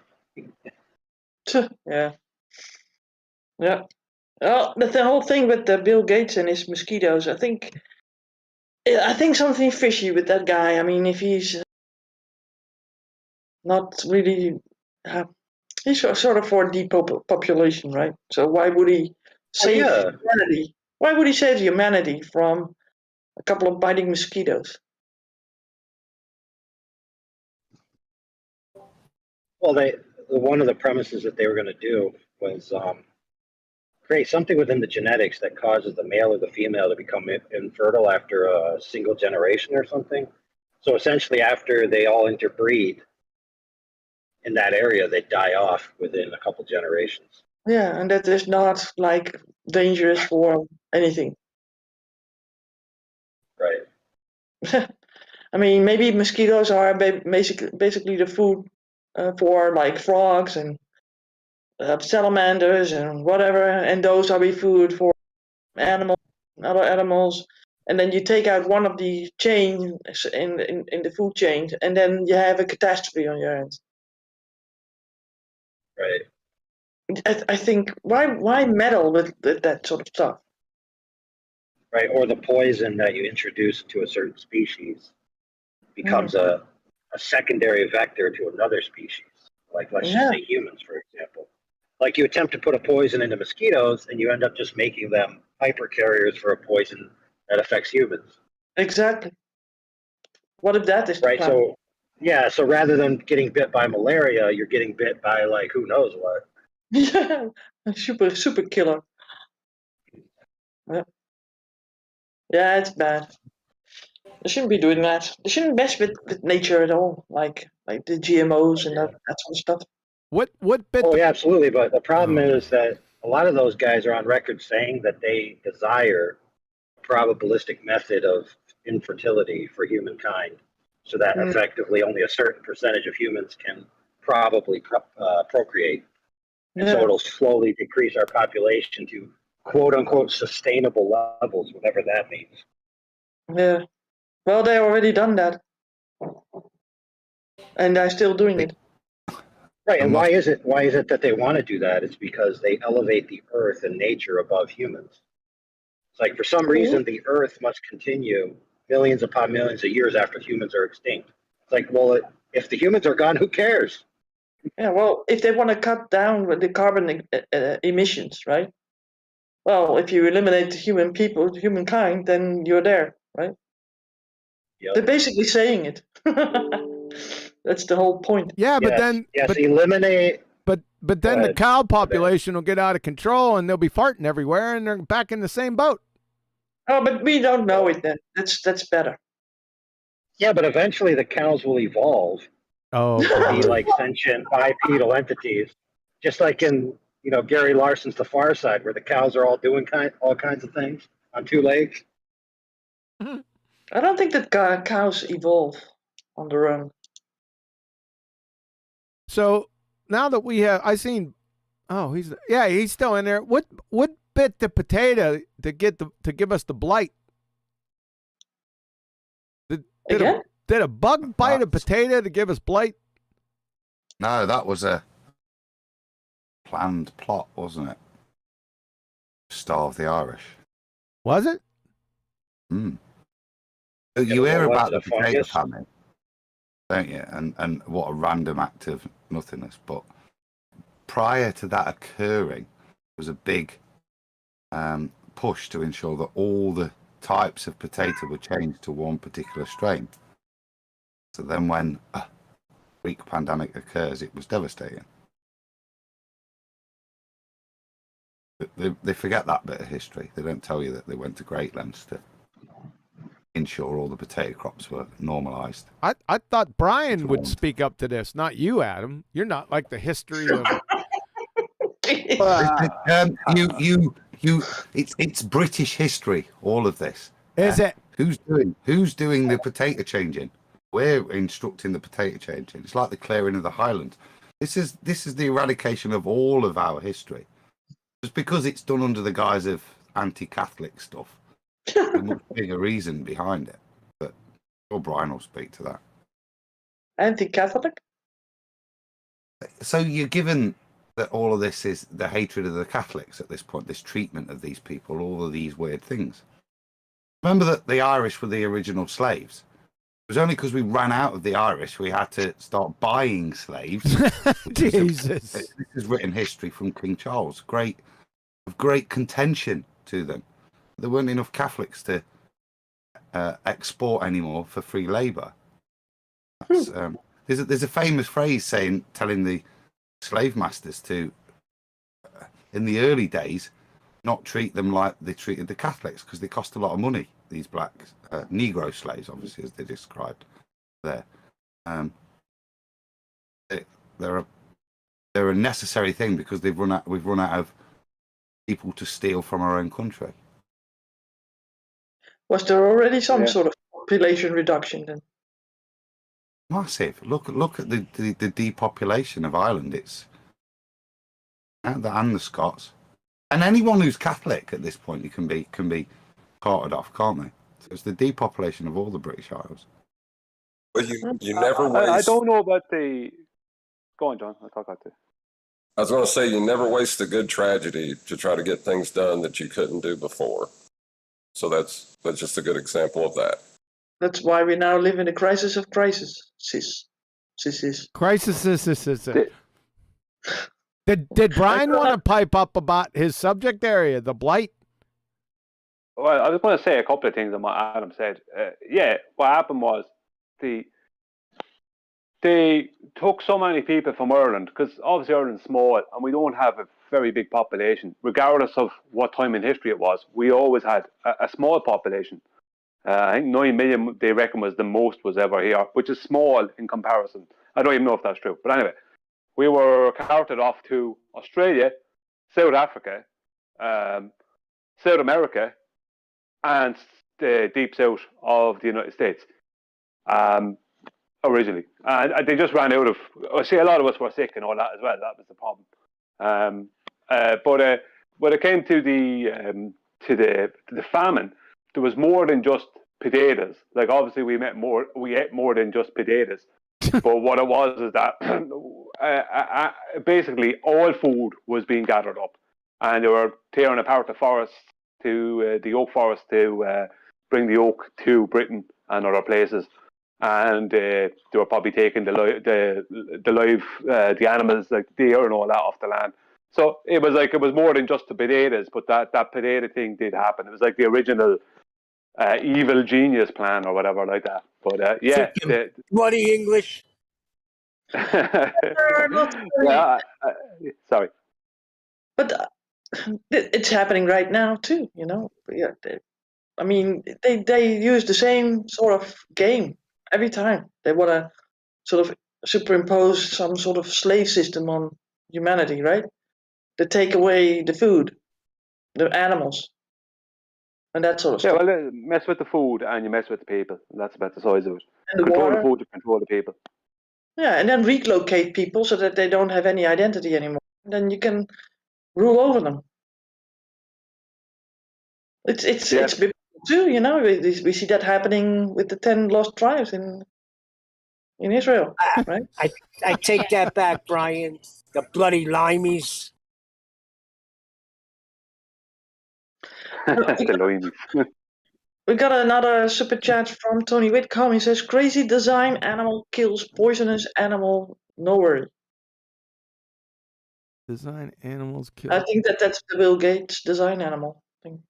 Speaker 2: Yeah. Yeah. Well, but the whole thing with Bill Gates and his mosquitoes, I think something fishy with that guy. I mean, if he's not really, he's sort of for depopulation, right? So why would he save humanity? Why would he save humanity from a couple of biting mosquitoes?
Speaker 7: Well, one of the premises that they were going to do was create something within the genetics that causes the male or the female to become infertile after a single generation or something. So essentially, after they all interbreed in that area, they die off within a couple generations.
Speaker 2: Yeah, and that is not like dangerous for anything.
Speaker 7: Right.
Speaker 2: I mean, maybe mosquitoes are basically the food for like frogs and salamanders and whatever, and those are the food for other animals. And then you take out one of the chains in the food chain, and then you have a catastrophe on your hands.
Speaker 7: Right.
Speaker 2: I think why meddle with that sort of stuff?
Speaker 7: Right, or the poison that you introduce to a certain species becomes a secondary vector to another species. Like let's just say humans, for example. Like you attempt to put a poison into mosquitoes, and you end up just making them hypercarriers for a poison that affects humans.
Speaker 2: Exactly. What if that is
Speaker 7: right? So rather than getting bit by malaria, you're getting bit by like who knows what.
Speaker 2: Yeah, a super killer. Yeah, it's bad. They shouldn't be doing that. They shouldn't mess with nature at all, like the GMOs and that sort of stuff.
Speaker 1: What bit?
Speaker 7: Oh, yeah, absolutely. But the problem is that a lot of those guys are on record saying that they desire a probabilistic method of infertility for humankind, so that effectively only a certain percentage of humans can probably procreate. And so it'll slowly decrease our population to quote unquote sustainable levels, whatever that means.
Speaker 2: Yeah. Well, they already done that. And they're still doing it.
Speaker 7: Right, and why is it that they want to do that? It's because they elevate the earth and nature above humans. It's like for some reason the earth must continue millions upon millions of years after humans are extinct. It's like, well, if the humans are gone, who cares?
Speaker 2: Yeah, well, if they want to cut down with the carbon emissions, right? Well, if you eliminate humankind, then you're there, right?
Speaker 7: Yep.
Speaker 2: They're basically saying it. That's the whole point.
Speaker 1: Yeah, but then
Speaker 7: eliminate.
Speaker 1: But then the cow population will get out of control, and they'll be farting everywhere, and they're back in the same boat.
Speaker 2: Oh, but we don't know it then. That's better.
Speaker 7: Yeah, but eventually the cows will evolve.
Speaker 1: To
Speaker 7: be like sentient bipedal entities, just like in Gary Larson's The Far Side, where the cows are all doing all kinds of things on two legs.
Speaker 2: I don't think that cows evolve on their own.
Speaker 1: So now that we have, he's still in there. What bit the potato to give us the blight?
Speaker 2: Again?
Speaker 1: Did a bug bite a potato to give us blight?
Speaker 4: No, that was a planned plot, wasn't it? Starve the Irish.
Speaker 1: Was it?
Speaker 4: You hear
Speaker 7: what was
Speaker 4: about
Speaker 7: it,
Speaker 4: the
Speaker 7: a
Speaker 4: potato
Speaker 7: fungus?
Speaker 4: famine, don't you? And what a random act of nothingness. But prior to that occurring, there was a big push to ensure that all the types of potato were changed to one particular strain. So then when a Greek pandemic occurs, it was devastating. They forget that bit of history. They don't tell you that they went to great lengths to ensure all the potato crops were normalised.
Speaker 1: I thought Brian would speak up to this, not you, Adam. You're not like the history of.
Speaker 4: It's British history. All of this
Speaker 1: Is it?
Speaker 4: Who's doing the potato changing? We're instructing the potato changing. It's like the clearing of the Highlands. This is the eradication of all of our history. Just because it's done under the guise of anti-Catholic stuff, there's a much bigger reason behind it. But Brian will speak to that.
Speaker 2: Anti-Catholic?
Speaker 4: So you're given that all of this is the hatred of the Catholics at this point, this treatment of these people, all of these weird things. Remember that the Irish were the original slaves. It was only because we ran out of the Irish we had to start buying slaves.
Speaker 1: Jesus.
Speaker 4: This is written history from King Charles. Of great contention to them. There weren't enough Catholics to export anymore for free labour. There's a famous phrase telling the slave masters to, in the early days, not treat them like they treated the Catholics because they cost a lot of money. These black Negro slaves, obviously, as they described there. They're a necessary thing because we've run out of people to steal from our own country.
Speaker 2: Was there already some sort of population reduction then?
Speaker 4: Massive. Look at the depopulation of Ireland. It's and the Scots, and anyone who's Catholic at this point, you can be carted off, can't they? So it's the depopulation of all the British Isles.
Speaker 5: But you never waste.
Speaker 8: I don't know about the. Go on, John. I'll talk about this.
Speaker 5: I was going to say, you never waste a good tragedy to try to get things done that you couldn't do before. So that's just a good example of that.
Speaker 2: That's why we now live in a crisis of crises.
Speaker 1: Crisis. Did Brian want to pipe up about his subject area, the blight?
Speaker 8: Well, I was going to say a couple of things on what Adam said. What happened was they took so many people from Ireland, because obviously Ireland's small and we don't have a very big population. Regardless of what time in history it was, we always had a small population. I think 9 million, they reckon, was the most was ever here, which is small in comparison. I don't even know if that's true. But anyway, we were carted off to Australia, South Africa, South America, and the deep south of the United States originally. And they just ran out of... I see a lot of us were sick and all that as well. That was the problem. But when it came to the famine, there was more than just potatoes. Like, obviously we ate more than just potatoes. But what it was is that basically all food was being gathered up, and they were tearing apart the forests the oak forest to bring the oak to Britain and other places. And they were probably taking the animals like deer and all that off the land. So it was more than just the potatoes, but that potato thing did happen. It was like the original evil genius plan or whatever like that. But
Speaker 3: bloody English.
Speaker 8: Sorry.
Speaker 2: But it's happening right now too. You know, they use the same sort of game every time. They want to sort of superimpose some sort of slave system on humanity, right? They take away the food, the animals, and that sort of stuff.
Speaker 8: Yeah, well, mess with the food and you mess with the people. And that's about the size of it.
Speaker 2: And
Speaker 8: control the food, you control the people.
Speaker 2: Yeah, and then relocate people so that they don't have any identity anymore. And then you can rule over them. It's biblical too, you know. We see that happening with the 10 lost tribes in in Israel, right?
Speaker 3: I take that back, Brian. The bloody limeys.
Speaker 8: The limeys.
Speaker 2: We got another super chat from Tony Whitcomb. He says, "Crazy design animal kills poisonous animal. No worry."
Speaker 1: Design animals kill.
Speaker 2: I think that's the Bill Gates design animal thing.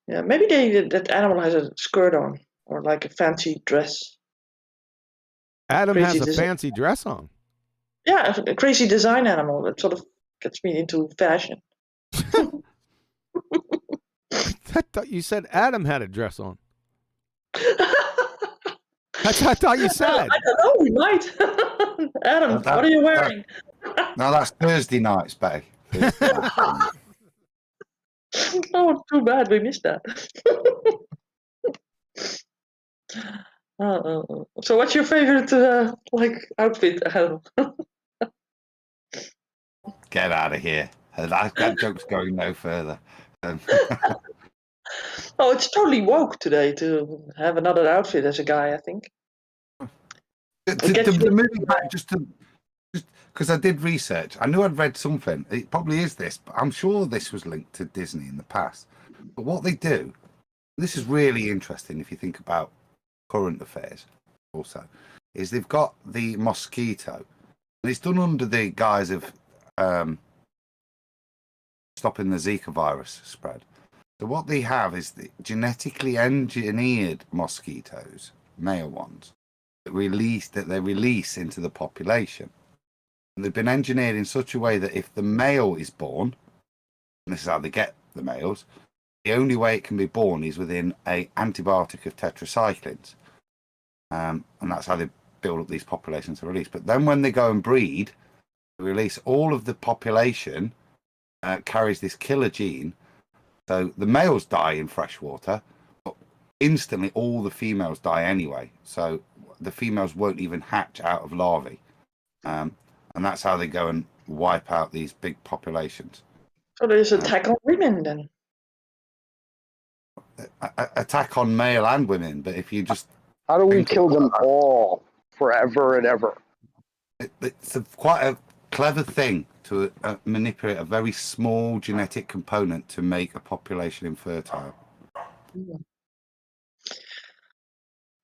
Speaker 2: Yeah, maybe that animal has a skirt on or like a fancy dress.
Speaker 1: Adam
Speaker 2: Crazy
Speaker 1: has a
Speaker 2: design.
Speaker 1: fancy dress on.
Speaker 2: Yeah, a crazy design animal that sort of gets me into fashion.
Speaker 1: I thought you said Adam had a dress on. That's what I thought you said.
Speaker 2: I don't know, we might. Adam, what are you wearing?
Speaker 4: No, that's Thursday nights, Betty. Thursday nights.
Speaker 2: Oh, too bad we missed that. So what's your favorite outfit, Adam?
Speaker 4: Get out of here. That joke's going no further.
Speaker 2: Oh, it's totally woke today to have another outfit as a guy, I think.
Speaker 4: The movie, just because I did research, I knew I'd read something. It probably is this, but I'm sure this was linked to Disney in the past. But what they do, this is really interesting if you think about current affairs also, is they've got the mosquito. And it's done under the guise of stopping the Zika virus spread. So what they have is the genetically engineered mosquitoes, male ones, that they release into the population. And they've been engineered in such a way that if the male is born, and this is how they get the males, the only way it can be born is within an antibiotic of tetracyclines. And that's how they build up these populations to release. But then when they go and breed, they release all of the population carries this killer gene. So the males die in fresh water, but instantly all the females die anyway. So the females won't even hatch out of larvae. And that's how they go and wipe out these big populations.
Speaker 2: So there's attack on women then?
Speaker 4: Attack on male and women, but if you just...
Speaker 6: How do we kill them all forever and ever?
Speaker 4: It's quite a clever thing to manipulate a very small genetic component to make a population infertile.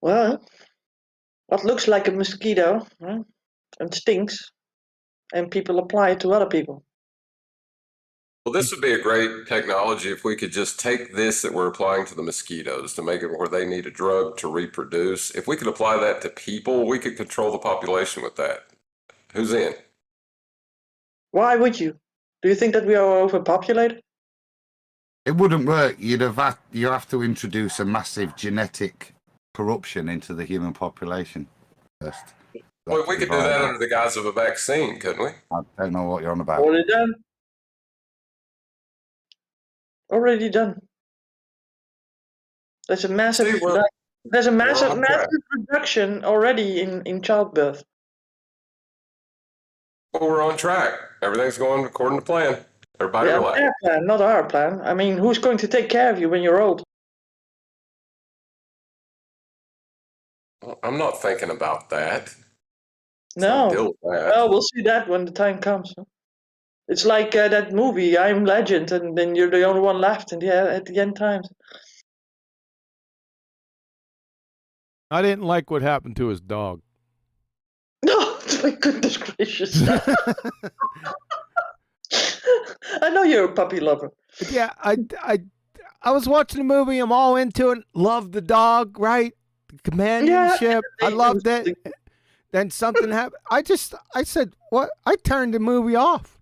Speaker 2: Well, what looks like a mosquito, right, and stinks, and people apply it to other people.
Speaker 5: Well, this would be a great technology if we could just take this that we're applying to the mosquitoes to make it where they need a drug to reproduce. If we could apply that to people, we could control the population with that. Who's in?
Speaker 2: Why would you? Do you think that we are overpopulated?
Speaker 4: It wouldn't work. You have to introduce a massive genetic corruption into the human population first.
Speaker 5: Well, we could do that under the guise of a vaccine, couldn't we?
Speaker 4: I don't know what you're on about.
Speaker 2: Already done. Already done. There's a massive reduction already in childbirth.
Speaker 5: Well, we're on track. Everything's going according to plan. Everybody relax.
Speaker 2: Their plan, not our plan. I mean, who's going to take care of you when you're old?
Speaker 5: Well, I'm not thinking about that.
Speaker 2: No.
Speaker 5: Deal with that.
Speaker 2: Well, we'll see that when the time comes. It's like that movie, I'm Legend, and then you're the only one left at the end times.
Speaker 1: I didn't like what happened to his dog.
Speaker 2: No, my goodness gracious. I know you're a puppy lover.
Speaker 1: Yeah, I was watching the movie. I'm all into it. Loved the dog, right? The companionship. Yeah, I loved it. Then something happened. I said, what? I turned the movie off.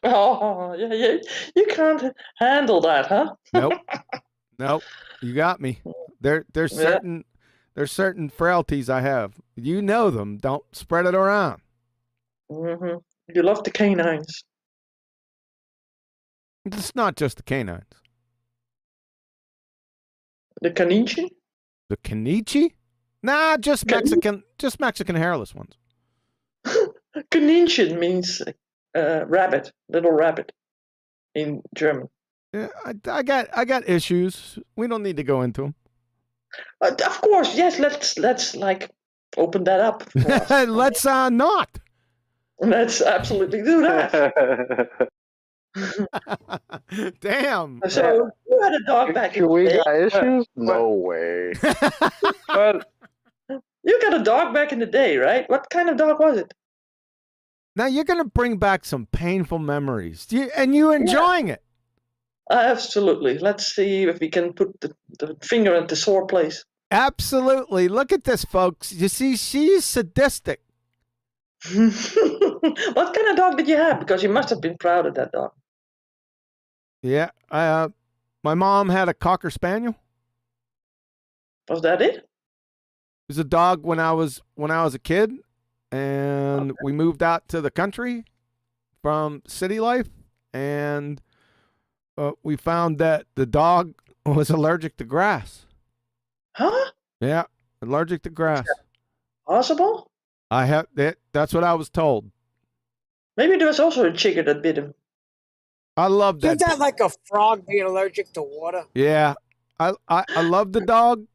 Speaker 2: Oh, yeah. You can't handle that, huh?
Speaker 1: Nope. You got me. There's certain frailties I have. You know them. Don't spread it around.
Speaker 2: Mm-hmm. You love the canines.
Speaker 1: It's not just the canines.
Speaker 2: The caniche?
Speaker 1: The caniche? Nah, just Mexican hairless ones.
Speaker 2: Kaninchen means rabbit, little rabbit, in German.
Speaker 1: Yeah, I got issues. We don't need to go into them.
Speaker 2: Of course, yes. Let's like open that up. For us.
Speaker 1: Let's not.
Speaker 2: Let's absolutely do that.
Speaker 1: Damn.
Speaker 2: So you had a dog back in the
Speaker 6: We
Speaker 2: day.
Speaker 6: got issues? No way.
Speaker 8: Well,
Speaker 2: You got a dog back in the day, right? What kind of dog was it?
Speaker 1: Now you're going to bring back some painful memories. And you enjoying it.
Speaker 2: Absolutely. Let's see if we can put the finger at the sore place.
Speaker 1: Absolutely. Look at this, folks. You see, she's sadistic.
Speaker 2: What kind of dog did you have? Because you must have been proud of that dog.
Speaker 1: Yeah. My mom had a Cocker Spaniel.
Speaker 2: Was that it?
Speaker 1: It was a dog when I was a kid, and we moved out to the country from city life, and we found that the dog was allergic to grass.
Speaker 2: Huh?
Speaker 1: Yeah, allergic to grass.
Speaker 2: Possible?
Speaker 1: I have that. That's what I was told.
Speaker 2: Maybe there was also a chicken that bit him.
Speaker 1: I love that.
Speaker 3: Isn't that like a frog being allergic to water?
Speaker 1: Yeah, I love the dog.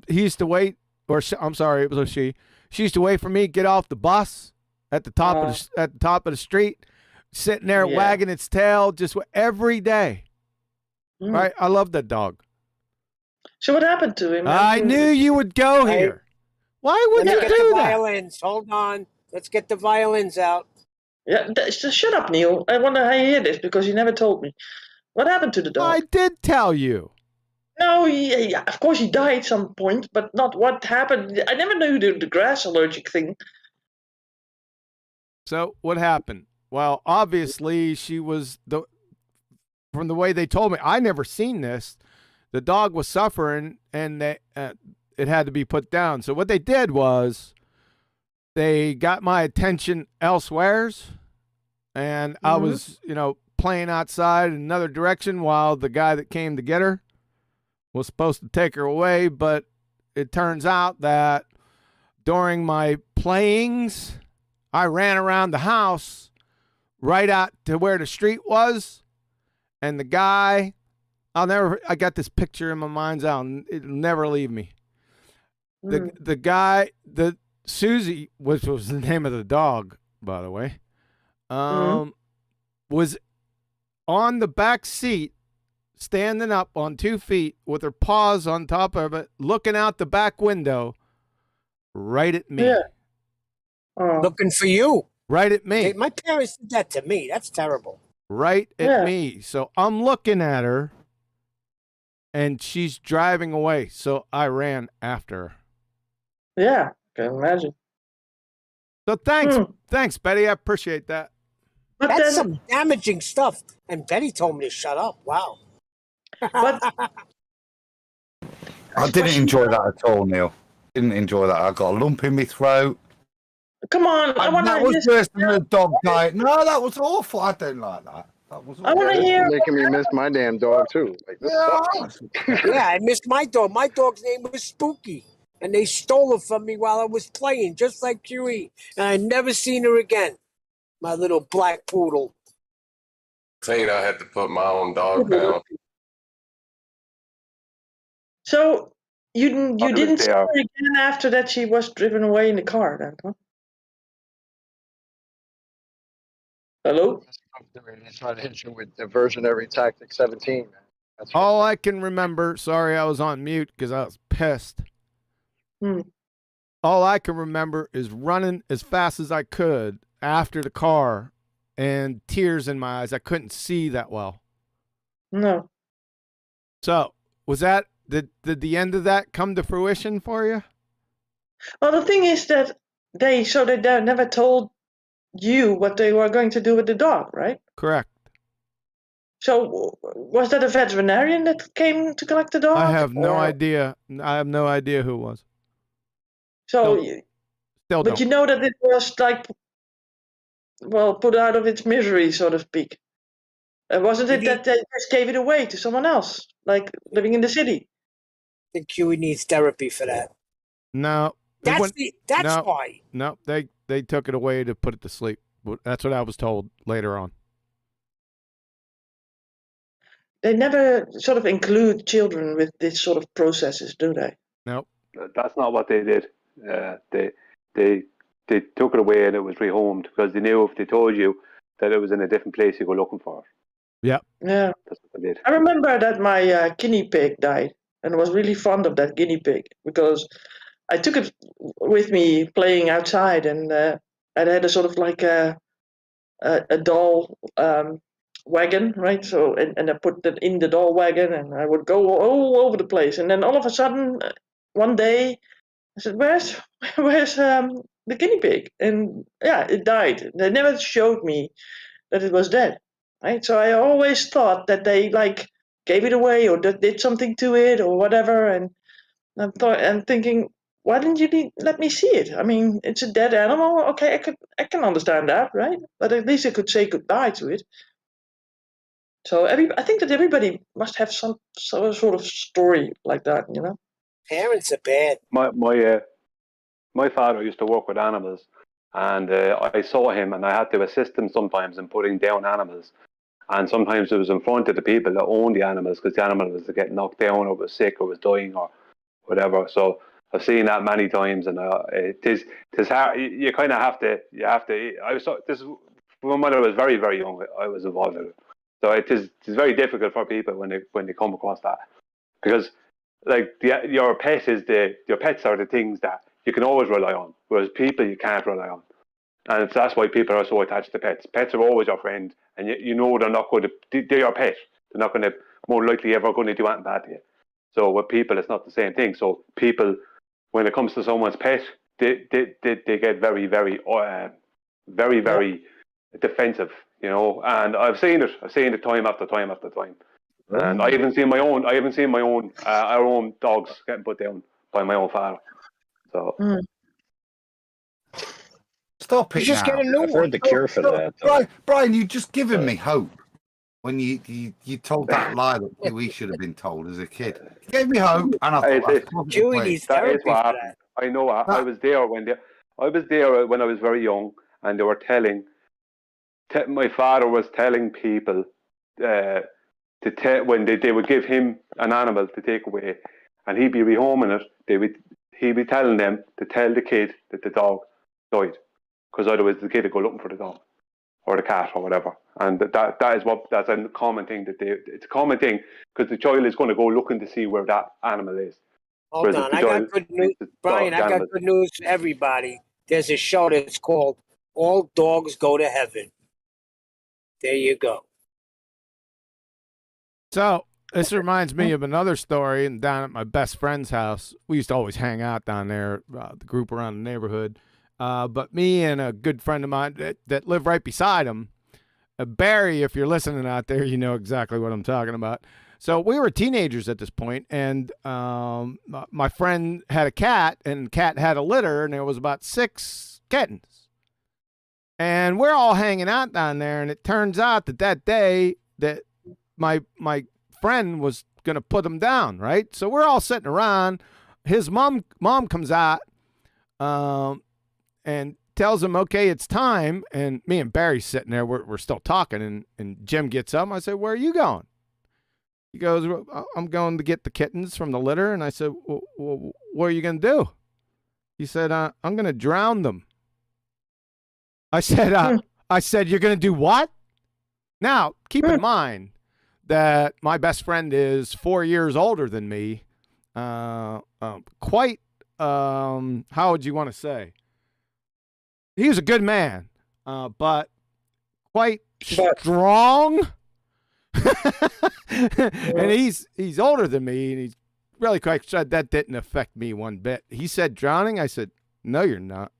Speaker 1: He used to wait, I'm sorry, it was a she. She used to wait for me to get off the bus at the top of the street, sitting there wagging its tail just every day. Right? I love that dog.
Speaker 2: So what happened to him?
Speaker 1: I knew you would go here. Why would you do that?
Speaker 3: Violins. Hold on. Let's get the violins out.
Speaker 2: Yeah, just shut up, Neil. I wonder how you hear this because you never told me. What happened to the dog?
Speaker 1: I did tell you.
Speaker 2: No, of course he died at some point, but not what happened. I never knew the grass allergic thing.
Speaker 1: So what happened? Well, obviously she was from the way they told me. I never seen this. The dog was suffering, and it had to be put down. So what they did was they got my attention elsewheres, and I was, playing outside in another direction while the guy that came to get her was supposed to take her away. But it turns out that during my playings, I ran around the house right out to where the street was, and the guy, I got this picture in my mind's eye, and it'll never leave me. The guy, Susie, which was the name of the dog, by the way, was on the back seat, standing up on 2 feet with her paws on top of it, looking out the back window right at me.
Speaker 2: Yeah.
Speaker 3: Looking for you.
Speaker 1: Right at me.
Speaker 3: Hey, my parents did that to me. That's terrible.
Speaker 1: Right at me. So I'm looking at her, and she's driving away. So I ran after her.
Speaker 2: Yeah, I can imagine.
Speaker 1: So thanks, Betty. I appreciate that.
Speaker 2: But
Speaker 3: That's some damaging stuff. And Betty told me to shut up. Wow.
Speaker 2: But
Speaker 4: I didn't enjoy that at all, Neil. Didn't enjoy that. I got a lump in my throat.
Speaker 2: Come on, I want to
Speaker 4: That was worse than the dog died. No, that was awful. I don't like that. That was
Speaker 2: I want to hear.
Speaker 6: Making me miss my damn dog too. Like this sucks.
Speaker 3: Yeah, I missed my dog. My dog's name was Spooky. And they stole her from me while I was playing, just like QE. And I never seen her again. My little black poodle.
Speaker 5: Tina, I had to put my own dog down.
Speaker 2: So you didn't see
Speaker 8: there.
Speaker 2: her again after that she was driven away in the car then, huh? Hello?
Speaker 6: He's trying to hit you with diversionary tactic 17, man. That's
Speaker 1: All I can remember, sorry I was on mute because I was pissed. All I can remember is running as fast as I could after the car and tears in my eyes. I couldn't see that well.
Speaker 2: No.
Speaker 1: So was that, did the end of that come to fruition for you?
Speaker 2: Well, the thing is that they never told you what they were going to do with the dog, right?
Speaker 1: Correct.
Speaker 2: So was that a veterinarian that came to collect the dog?
Speaker 1: I have no idea. I have no idea who it was.
Speaker 2: So,
Speaker 1: Still
Speaker 2: but
Speaker 1: don't.
Speaker 2: you know that it was like, well, put out of its misery, so to speak. Wasn't it that they just gave it away to someone else, like living in the city?
Speaker 3: I think QE needs therapy for that.
Speaker 1: No.
Speaker 3: That's why.
Speaker 1: No, they took it away to put it to sleep. That's what I was told later on.
Speaker 2: they never sort of include children with this sort of processes, do they?
Speaker 1: Nope.
Speaker 8: That's not what they did. They took it away and it was rehomed because they knew if they told you that it was in a different place, you go looking for it.
Speaker 1: Yep.
Speaker 2: Yeah.
Speaker 8: That's what they did.
Speaker 2: I remember that my guinea pig died, and I was really fond of that guinea pig because I took it with me playing outside, and I had a sort of like a doll wagon, right? So and I put it in the doll wagon, and I would go all over the place, and then all of a sudden, one day, I said, "Where's the guinea pig?" And yeah, it died. They never showed me that it was dead, right? So I always thought that they like gave it away or did something to it or whatever, and I'm thinking, why didn't you let me see it? I mean, it's a dead animal. Okay, I can understand that, right? But at least I could say goodbye to it. So I think that everybody must have some sort of story like that, you know.
Speaker 3: Parents are bad.
Speaker 8: My father used to work with animals, and I saw him, and I had to assist him sometimes in putting down animals. And sometimes it was in front of the people that owned the animals because the animal was getting knocked down or was sick or was dying or whatever. So I've seen that many times, and it is hard. You kind of have to. This when I was very, very young. I was involved in it, so it's very difficult for people when they come across that, because like your pets are the things that you can always rely on, whereas people you can't rely on, and that's why people are so attached to pets. Pets are always your friend, and you know they're not going to. They're your pet. They're not going to more likely ever going to do anything bad to you. So with people, it's not the same thing. So people, when it comes to someone's pet, they get very, very, very defensive, you know. And I've seen it time after time after time. And I even seen my own. Our own dogs getting put down by my own father. So
Speaker 4: stop it
Speaker 3: You just
Speaker 4: now.
Speaker 3: get a new
Speaker 7: I've heard the cure for that.
Speaker 4: Brian, you've just given me hope. When you told that lie that we should have been told as a kid, it gave me hope, and I thought
Speaker 3: Julie needs
Speaker 8: that is
Speaker 3: therapy
Speaker 8: what
Speaker 3: for
Speaker 8: happened.
Speaker 3: that.
Speaker 8: I know. I was there when I was very young, and they were telling. My father was telling people when they would give him an animal to take away, and he'd be rehoming it. He'd be telling them to tell the kid that the dog died, because otherwise the kid would go looking for the dog or the cat or whatever. And that's a common thing it's a common thing because the child is going to go looking to see where that animal is.
Speaker 3: Hold on, I got good news, Brian. I got good news for everybody. There's a show that's called "All Dogs Go to Heaven." There you go.
Speaker 1: So this reminds me of another story. And down at my best friend's house, we used to always hang out down there, the group around the neighborhood. But me and a good friend of mine that lived right beside him, Barry, if you're listening out there, you know exactly what I'm talking about. So we were teenagers at this point, and my friend had a cat, and the cat had a litter, and there was about 6 kittens. And we're all hanging out down there, and it turns out that day that my friend was going to put them down, right? So we're all sitting around. His mom comes out and tells him, okay, it's time. And me and Barry sitting there, we're still talking, and Jim gets up. I said, where are you going? He goes, well, I'm going to get the kittens from the litter. And I said, well, what are you going to do? He said, I'm going to drown them. I said, you're going to do what? Now, keep in mind that my best friend is 4 years older than me. Quite, how would you want to say? He was a good man, but quite strong. And he's older than me, and he's really quite said that didn't affect me one bit. He said drowning. I said, no, you're not.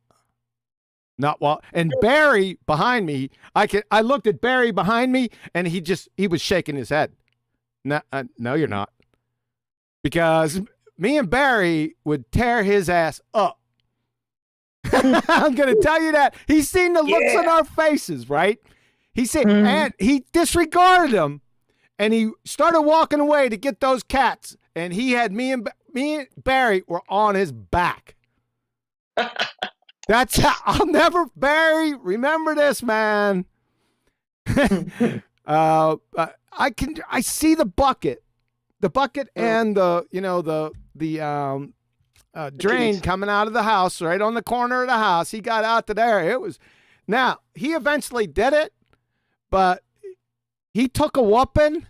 Speaker 1: Not while. And Barry behind me, I looked at Barry behind me, and he was shaking his head. No, you're not. Because me and Barry would tear his ass up. I'm going to tell you that. He's seen the looks on our faces, right? He said, and he disregarded them, and he started walking away to get those cats. And he had me and Barry were on his back. That's how Barry, remember this, man. I I see the bucket and the drain coming out of the house right on the corner of the house. He got out to there. Now he eventually did it, but he took a whooping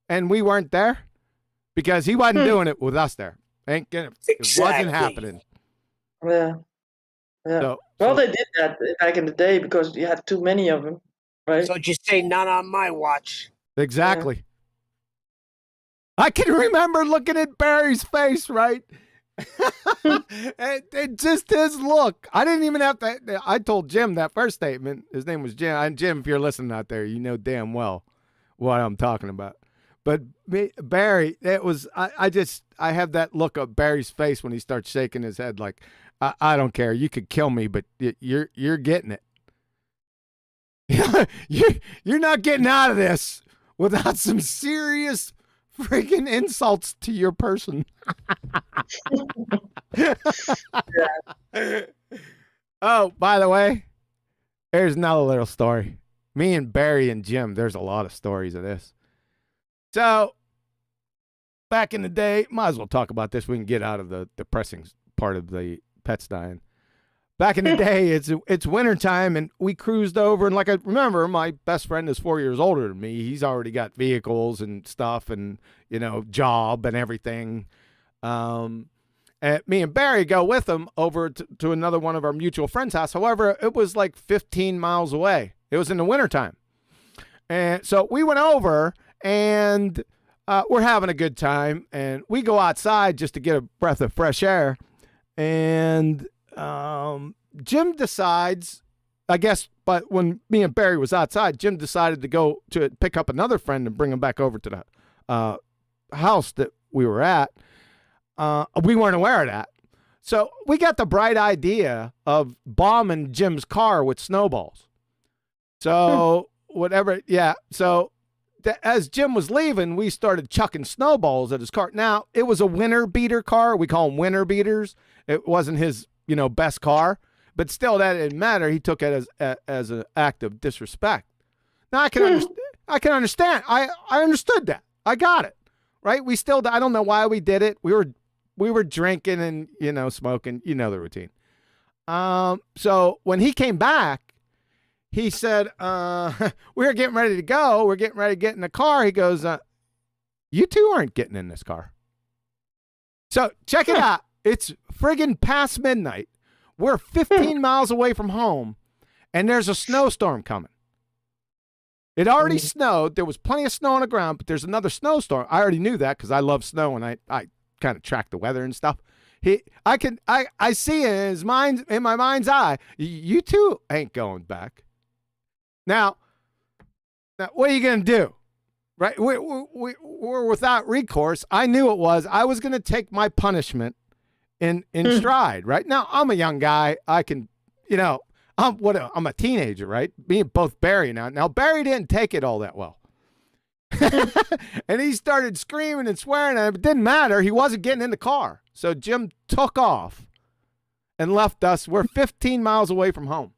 Speaker 1: and we weren't there because he wasn't doing it with us there. It wasn't happening.
Speaker 2: Yeah. Well, they did that back in the day because you had too many of them, right?
Speaker 3: So just say none on my watch.
Speaker 1: Exactly. Yeah. I can remember looking at Barry's face, right? and just his look. I didn't even have to. I told Jim that first statement. His name was Jim. And Jim, if you're listening out there, you know damn well what I'm talking about. But Barry, it was. I have that look of Barry's face when he starts shaking his head, like I don't care. You could kill me, but you're getting it. You're not getting out of this without some serious freaking insults to your person. Oh, by the way, here's another little story. Me and Barry and Jim, there's a lot of stories of this. So, back in the day, might as well talk about this. We can get out of the depressing part of the pets dying. Back in the day, it's wintertime, and we cruised over. And like I remember, my best friend is 4 years older than me. He's already got vehicles and stuff and, job and everything. And me and Barry go with him over to another one of our mutual friends' house. However, it was like 15 miles away. It was in the wintertime. And so we went over, and we're having a good time. And we go outside just to get a breath of fresh air. And Jim decides, I guess, but when me and Barry was outside, Jim decided to go to pick up another friend and bring him back over to the house that we were at. We weren't aware of that. So we got the bright idea of bombing Jim's car with snowballs. So whatever, yeah. So as Jim was leaving, we started chucking snowballs at his car. Now, it was a winter beater car. We call them winter beaters. It wasn't his, best car. But still, that didn't matter. He took it as an act of disrespect. Now, I can understand. I understood that. I got it. Right? I don't know why we did it. We were drinking and, smoking. You know the routine. So when he came back, he said, we were getting ready to go. We're getting ready to get in the car. He goes, you two aren't getting in this car. So check it out. It's friggin' past midnight. We're 15 miles away from home, and there's a snowstorm coming. It already snowed. There was plenty of snow on the ground, but there's another snowstorm. I already knew that because I love snow, and I kind of track the weather and stuff. I see in my mind's eye, you two ain't going back. Now, what are you going to do? Right? We're without recourse. I knew it was. I was going to take my punishment in stride, right? Now, I'm a young guy. I can, I'm a teenager, right? Me and both Barry now. Now, Barry didn't take it all that well. And he started screaming and swearing, and it didn't matter. He wasn't getting in the car. So Jim took off and left us. We're 15 miles away from home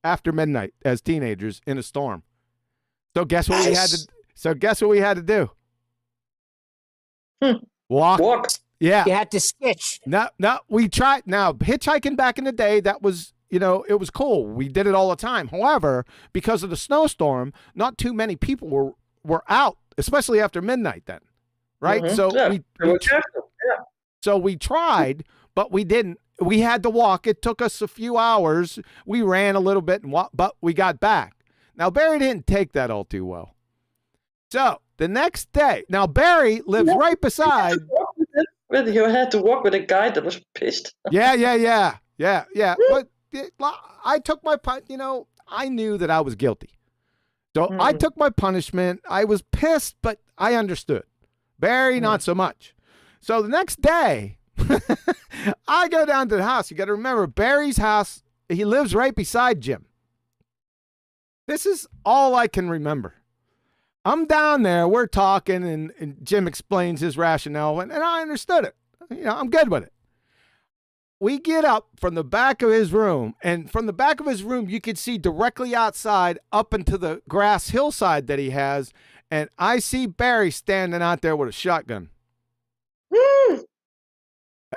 Speaker 1: after midnight as teenagers in a storm. So guess what we had to do? Walk. Yeah.
Speaker 3: You had to sketch.
Speaker 1: No, we tried. Now, hitchhiking back in the day, that was, it was cool. We did it all the time. However, because of the snowstorm, not too many people were out, especially after midnight then, right?
Speaker 2: Mm-hmm.
Speaker 1: So So we tried, but we didn't. We had to walk. It took us a few hours. We ran a little bit, but we got back. Now, Barry didn't take that all too well. So the next day, now Barry lives right beside.
Speaker 2: You had to walk with a guy that was pissed.
Speaker 1: Yeah. But I took my, I knew that I was guilty. So I took my punishment. I was pissed, but I understood. Barry, not so much. So the next day, I go down to the house. You got to remember, Barry's house, he lives right beside Jim. This is all I can remember. I'm down there, we're talking, and Jim explains his rationale, and I understood it. I'm good with it. We get up from the back of his room, and from the back of his room, you could see directly outside up into the grass hillside that he has, and I see Barry standing out there with a shotgun.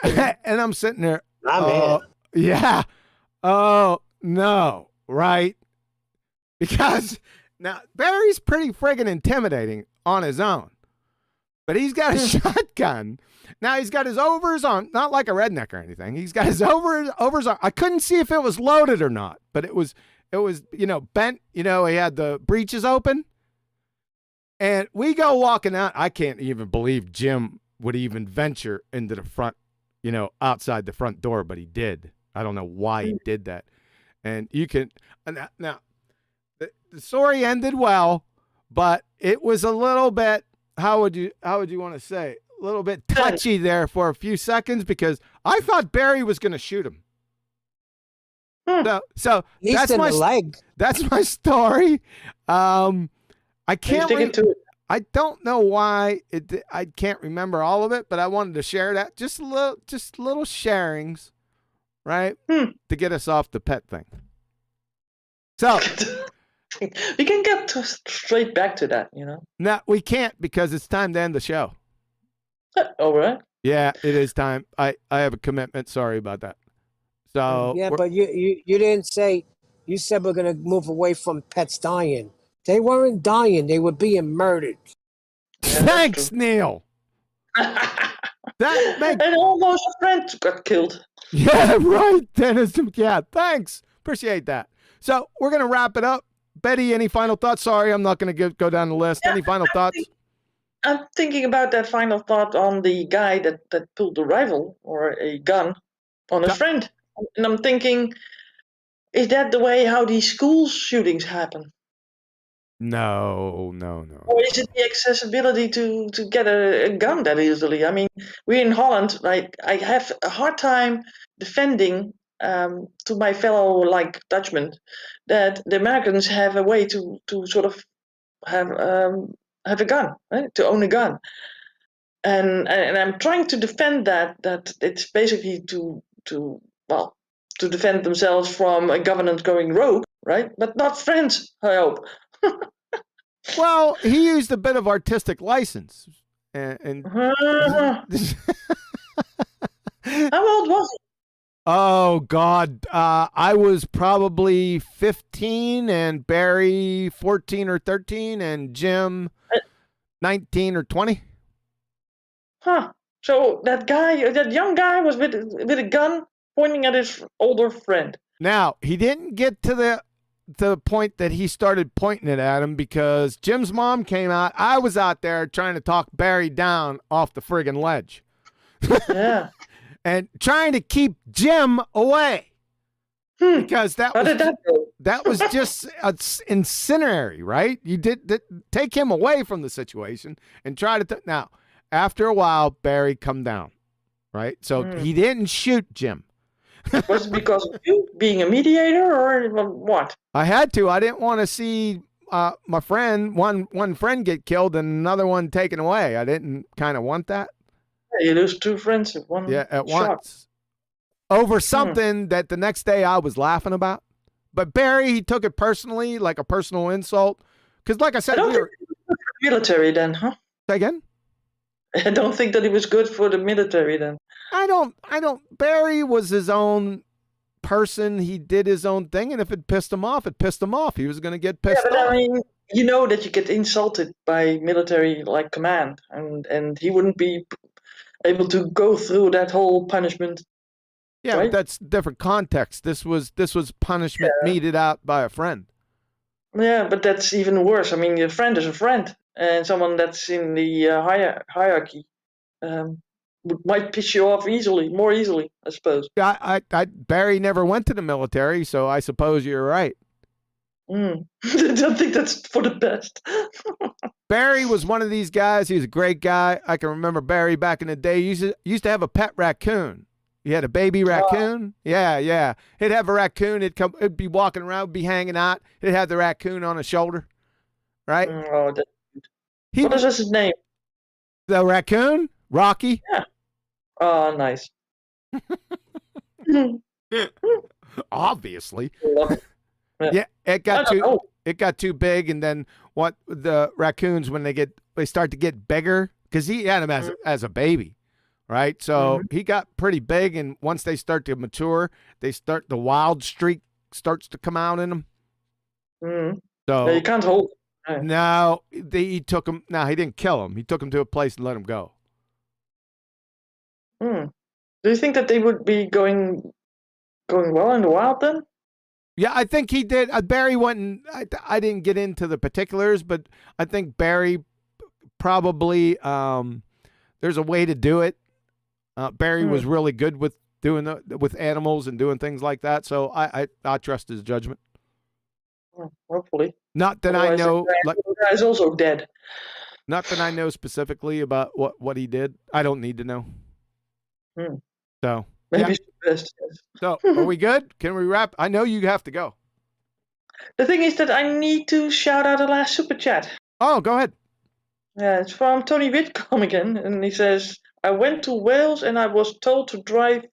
Speaker 1: And I'm sitting there. Yeah. Oh, no. Right? Because now Barry's pretty friggin' intimidating on his own. But he's got a shotgun. Now he's got his overs on, not like a redneck or anything. He's got his overs on. I couldn't see if it was loaded or not, but it was, bent. He had the breeches open. And we go walking out. I can't even believe Jim would even venture into the front, outside the front door, but he did. I don't know why he did that. And you can, now, the story ended well, but it was a little bit, how would you want to say, a little bit touchy there for a few seconds, because I thought Barry was going to shoot him. So that's my leg. That's my story. I can't. I don't know why I can't remember all of it, but I wanted to share that. Just little sharings, right? To get us off the pet thing. So
Speaker 2: we can get straight back to that,
Speaker 1: No, we can't, because it's time to end the show.
Speaker 2: All right.
Speaker 1: Yeah, it is time. I have a commitment. Sorry about that. So
Speaker 3: yeah, but you didn't say. You said we're gonna move away from pets dying. They weren't dying. They were being murdered.
Speaker 1: Thanks, Neil.
Speaker 2: And almost a friend got killed.
Speaker 1: Yeah, right, Dennis. Yeah, thanks. Appreciate that. So we're going to wrap it up. Betty, any final thoughts? Sorry, I'm not going to go down the list. Any final thoughts?
Speaker 2: I'm thinking about that final thought on the guy that pulled a rifle or a gun on his friend. And I'm thinking, is that the way how these school shootings happen?
Speaker 1: No.
Speaker 2: Or is it the accessibility to get a gun that easily? I mean, we're in Holland. Like, I have a hard time defending to my fellow Dutchmen that the Americans have a way to sort of have a gun, right? To own a gun, and I'm trying to defend that it's basically to defend themselves from a government going rogue, right? But not friends, I hope.
Speaker 1: Well, he used a bit of artistic license. And
Speaker 2: How old was he?
Speaker 1: Oh, God. I was probably 15 and Barry 14 or 13 and Jim 19 or 20.
Speaker 2: Huh. So that young guy was with a gun pointing at his older friend.
Speaker 1: Now, he didn't get to the point that he started pointing it at him, because Jim's mom came out. I was out there trying to talk Barry down off the friggin' ledge.
Speaker 2: Yeah.
Speaker 1: And trying to keep Jim away. Because that was just incendiary, right? You did take him away from the situation and try to now, after a while, Barry come down, right? So he didn't shoot Jim.
Speaker 2: Was it because of you being a mediator or what?
Speaker 1: I had to. I didn't want to see my friend, one friend get killed and another one taken away. I didn't kind of want that.
Speaker 2: Yeah, you lose two friends at one
Speaker 1: at
Speaker 2: shot.
Speaker 1: once. Over something that the next day I was laughing about. But Barry, he took it personally, like a personal insult. Because like I said,
Speaker 2: I don't think he was good for the military then, huh?
Speaker 1: Say again?
Speaker 2: I don't think that he was good for the military then.
Speaker 1: I don't. Barry was his own person. He did his own thing, and if it pissed him off, it pissed him off. He was going to get pissed off.
Speaker 2: I mean, you know that you get insulted by military command, and he wouldn't be able to go through that whole punishment.
Speaker 1: Yeah,
Speaker 2: right?
Speaker 1: But that's different context. This was punishment meted out by a friend.
Speaker 2: Yeah, but that's even worse. I mean, your friend is a friend, and someone that's in the hierarchy might piss you off more easily, I suppose.
Speaker 1: I Barry never went to the military, so I suppose you're right.
Speaker 2: I don't think that's for the best.
Speaker 1: Barry was one of these guys. He was a great guy. I can remember Barry back in the day. He used to have a pet raccoon. He had a baby raccoon. Yeah. He'd have a raccoon. It'd be walking around, be hanging out. He'd have the raccoon on his shoulder, right?
Speaker 2: Oh, what is his name?
Speaker 1: The raccoon? Rocky?
Speaker 2: Yeah. Oh, nice.
Speaker 1: Obviously.
Speaker 2: Yeah,
Speaker 1: it got too big, and then what the raccoons when they start to get bigger, because he had them as a baby, right? So he got pretty big, and once they start to mature, the wild streak starts to come out in them. So
Speaker 2: you can't hold. Right.
Speaker 1: No, he took him. No, he didn't kill him. He took him to a place and let him go.
Speaker 2: Do you think that they would be going well in the wild then?
Speaker 1: Yeah, I think he did. Barry went and I didn't get into the particulars, but I think Barry probably there's a way to do it. Barry was really good with doing with animals and doing things like that, so I trust his judgment.
Speaker 2: Hopefully.
Speaker 1: Not that I know.
Speaker 2: The guy's also dead.
Speaker 1: Not that I know specifically about what he did. I don't need to know. So
Speaker 2: maybe it's the best. Yes.
Speaker 1: So are we good? Can we wrap? I know you have to go.
Speaker 2: The thing is that I need to shout out the last super chat.
Speaker 1: Oh, go ahead.
Speaker 2: Yeah, it's from Tony Whitcomb again, and he says, "I went to Wales and I was told to drive,"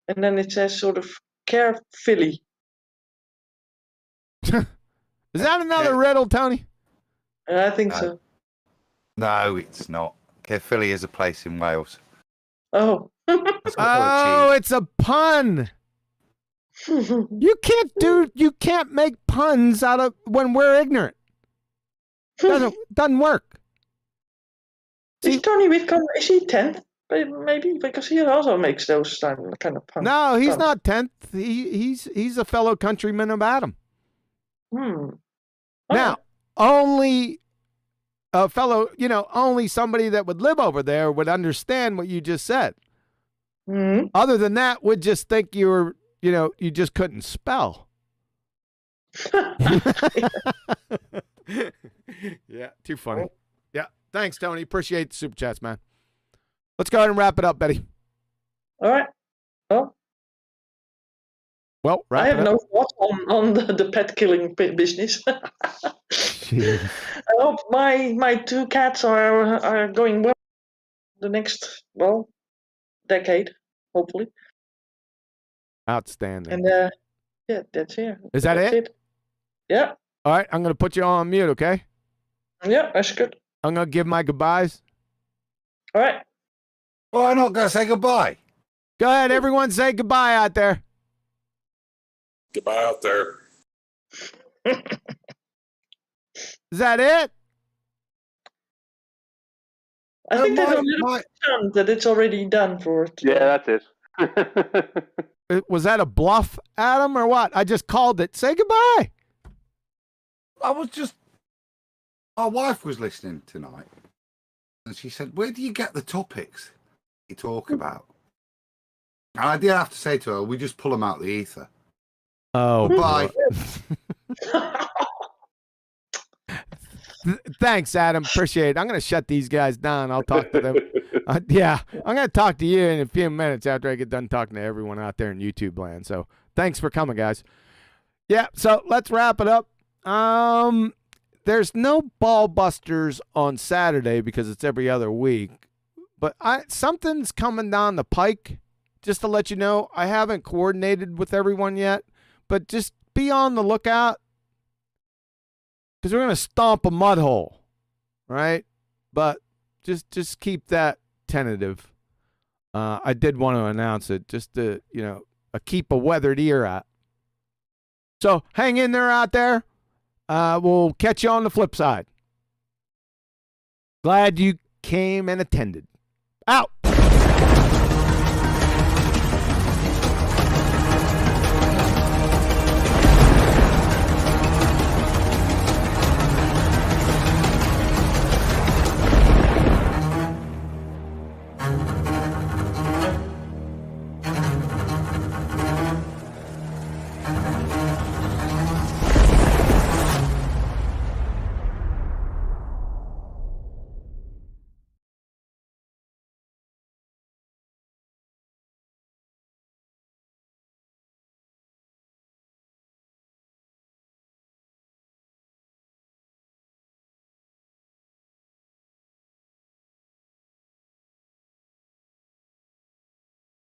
Speaker 2: and then it says sort of carefully.
Speaker 1: Is that another riddle, Tony?
Speaker 2: I think so.
Speaker 4: No, it's not. Caerphilly is a place in Wales.
Speaker 2: Oh.
Speaker 1: Oh, it's a pun. You can't make puns out of when we're ignorant. Doesn't work.
Speaker 2: Is Tony Whitcomb, is he 10th? Maybe, because he also makes those kind of puns.
Speaker 1: No, he's not 10th. He's a fellow countryman of Adam. Now, only a fellow, only somebody that would live over there would understand what you just said. Other than that, would just think you were, you just couldn't spell. Yeah, too funny. Yeah, thanks, Tony. Appreciate the super chats, man. Let's go ahead and wrap it up, Betty.
Speaker 2: All right.
Speaker 1: Well,
Speaker 2: I have no thoughts on the pet killing business. I hope my two cats are going well the next decade, hopefully.
Speaker 1: Outstanding.
Speaker 2: And yeah, that's it.
Speaker 1: Is that's it?
Speaker 2: Yeah.
Speaker 1: All right, I'm gonna put you on mute, okay?
Speaker 2: Yeah, that's good.
Speaker 1: I'm gonna give my goodbyes.
Speaker 2: All right.
Speaker 4: Well, I'm not gonna say goodbye.
Speaker 1: Go ahead, everyone, say goodbye out there.
Speaker 5: Goodbye out there.
Speaker 1: Is that it?
Speaker 2: I think there's a little chance that it's already done for today.
Speaker 8: Yeah, that's it.
Speaker 1: Was that a bluff, Adam, or what? I just called it. Say goodbye.
Speaker 4: My wife was listening tonight, and she said, "Where do you get the topics you talk about?" And I did have to say to her, "We just pull them out the ether."
Speaker 1: Oh,
Speaker 4: bye.
Speaker 1: Thanks, Adam. Appreciate it. I'm going to shut these guys down. I'll talk to them. Yeah, I'm going to talk to you in a few minutes after I get done talking to everyone out there in YouTube land. So thanks for coming, guys. Yeah, so let's wrap it up. There's no Ballbusters on Saturday because it's every other week. But something's coming down the pike. Just to let you know, I haven't coordinated with everyone yet. But just be on the lookout. Because we're going to stomp a mud hole, right? But just keep that tentative. I did want to announce it just to, keep a weathered ear out. So hang in there out there. We'll catch you on the flip side. Glad you came and attended. Out.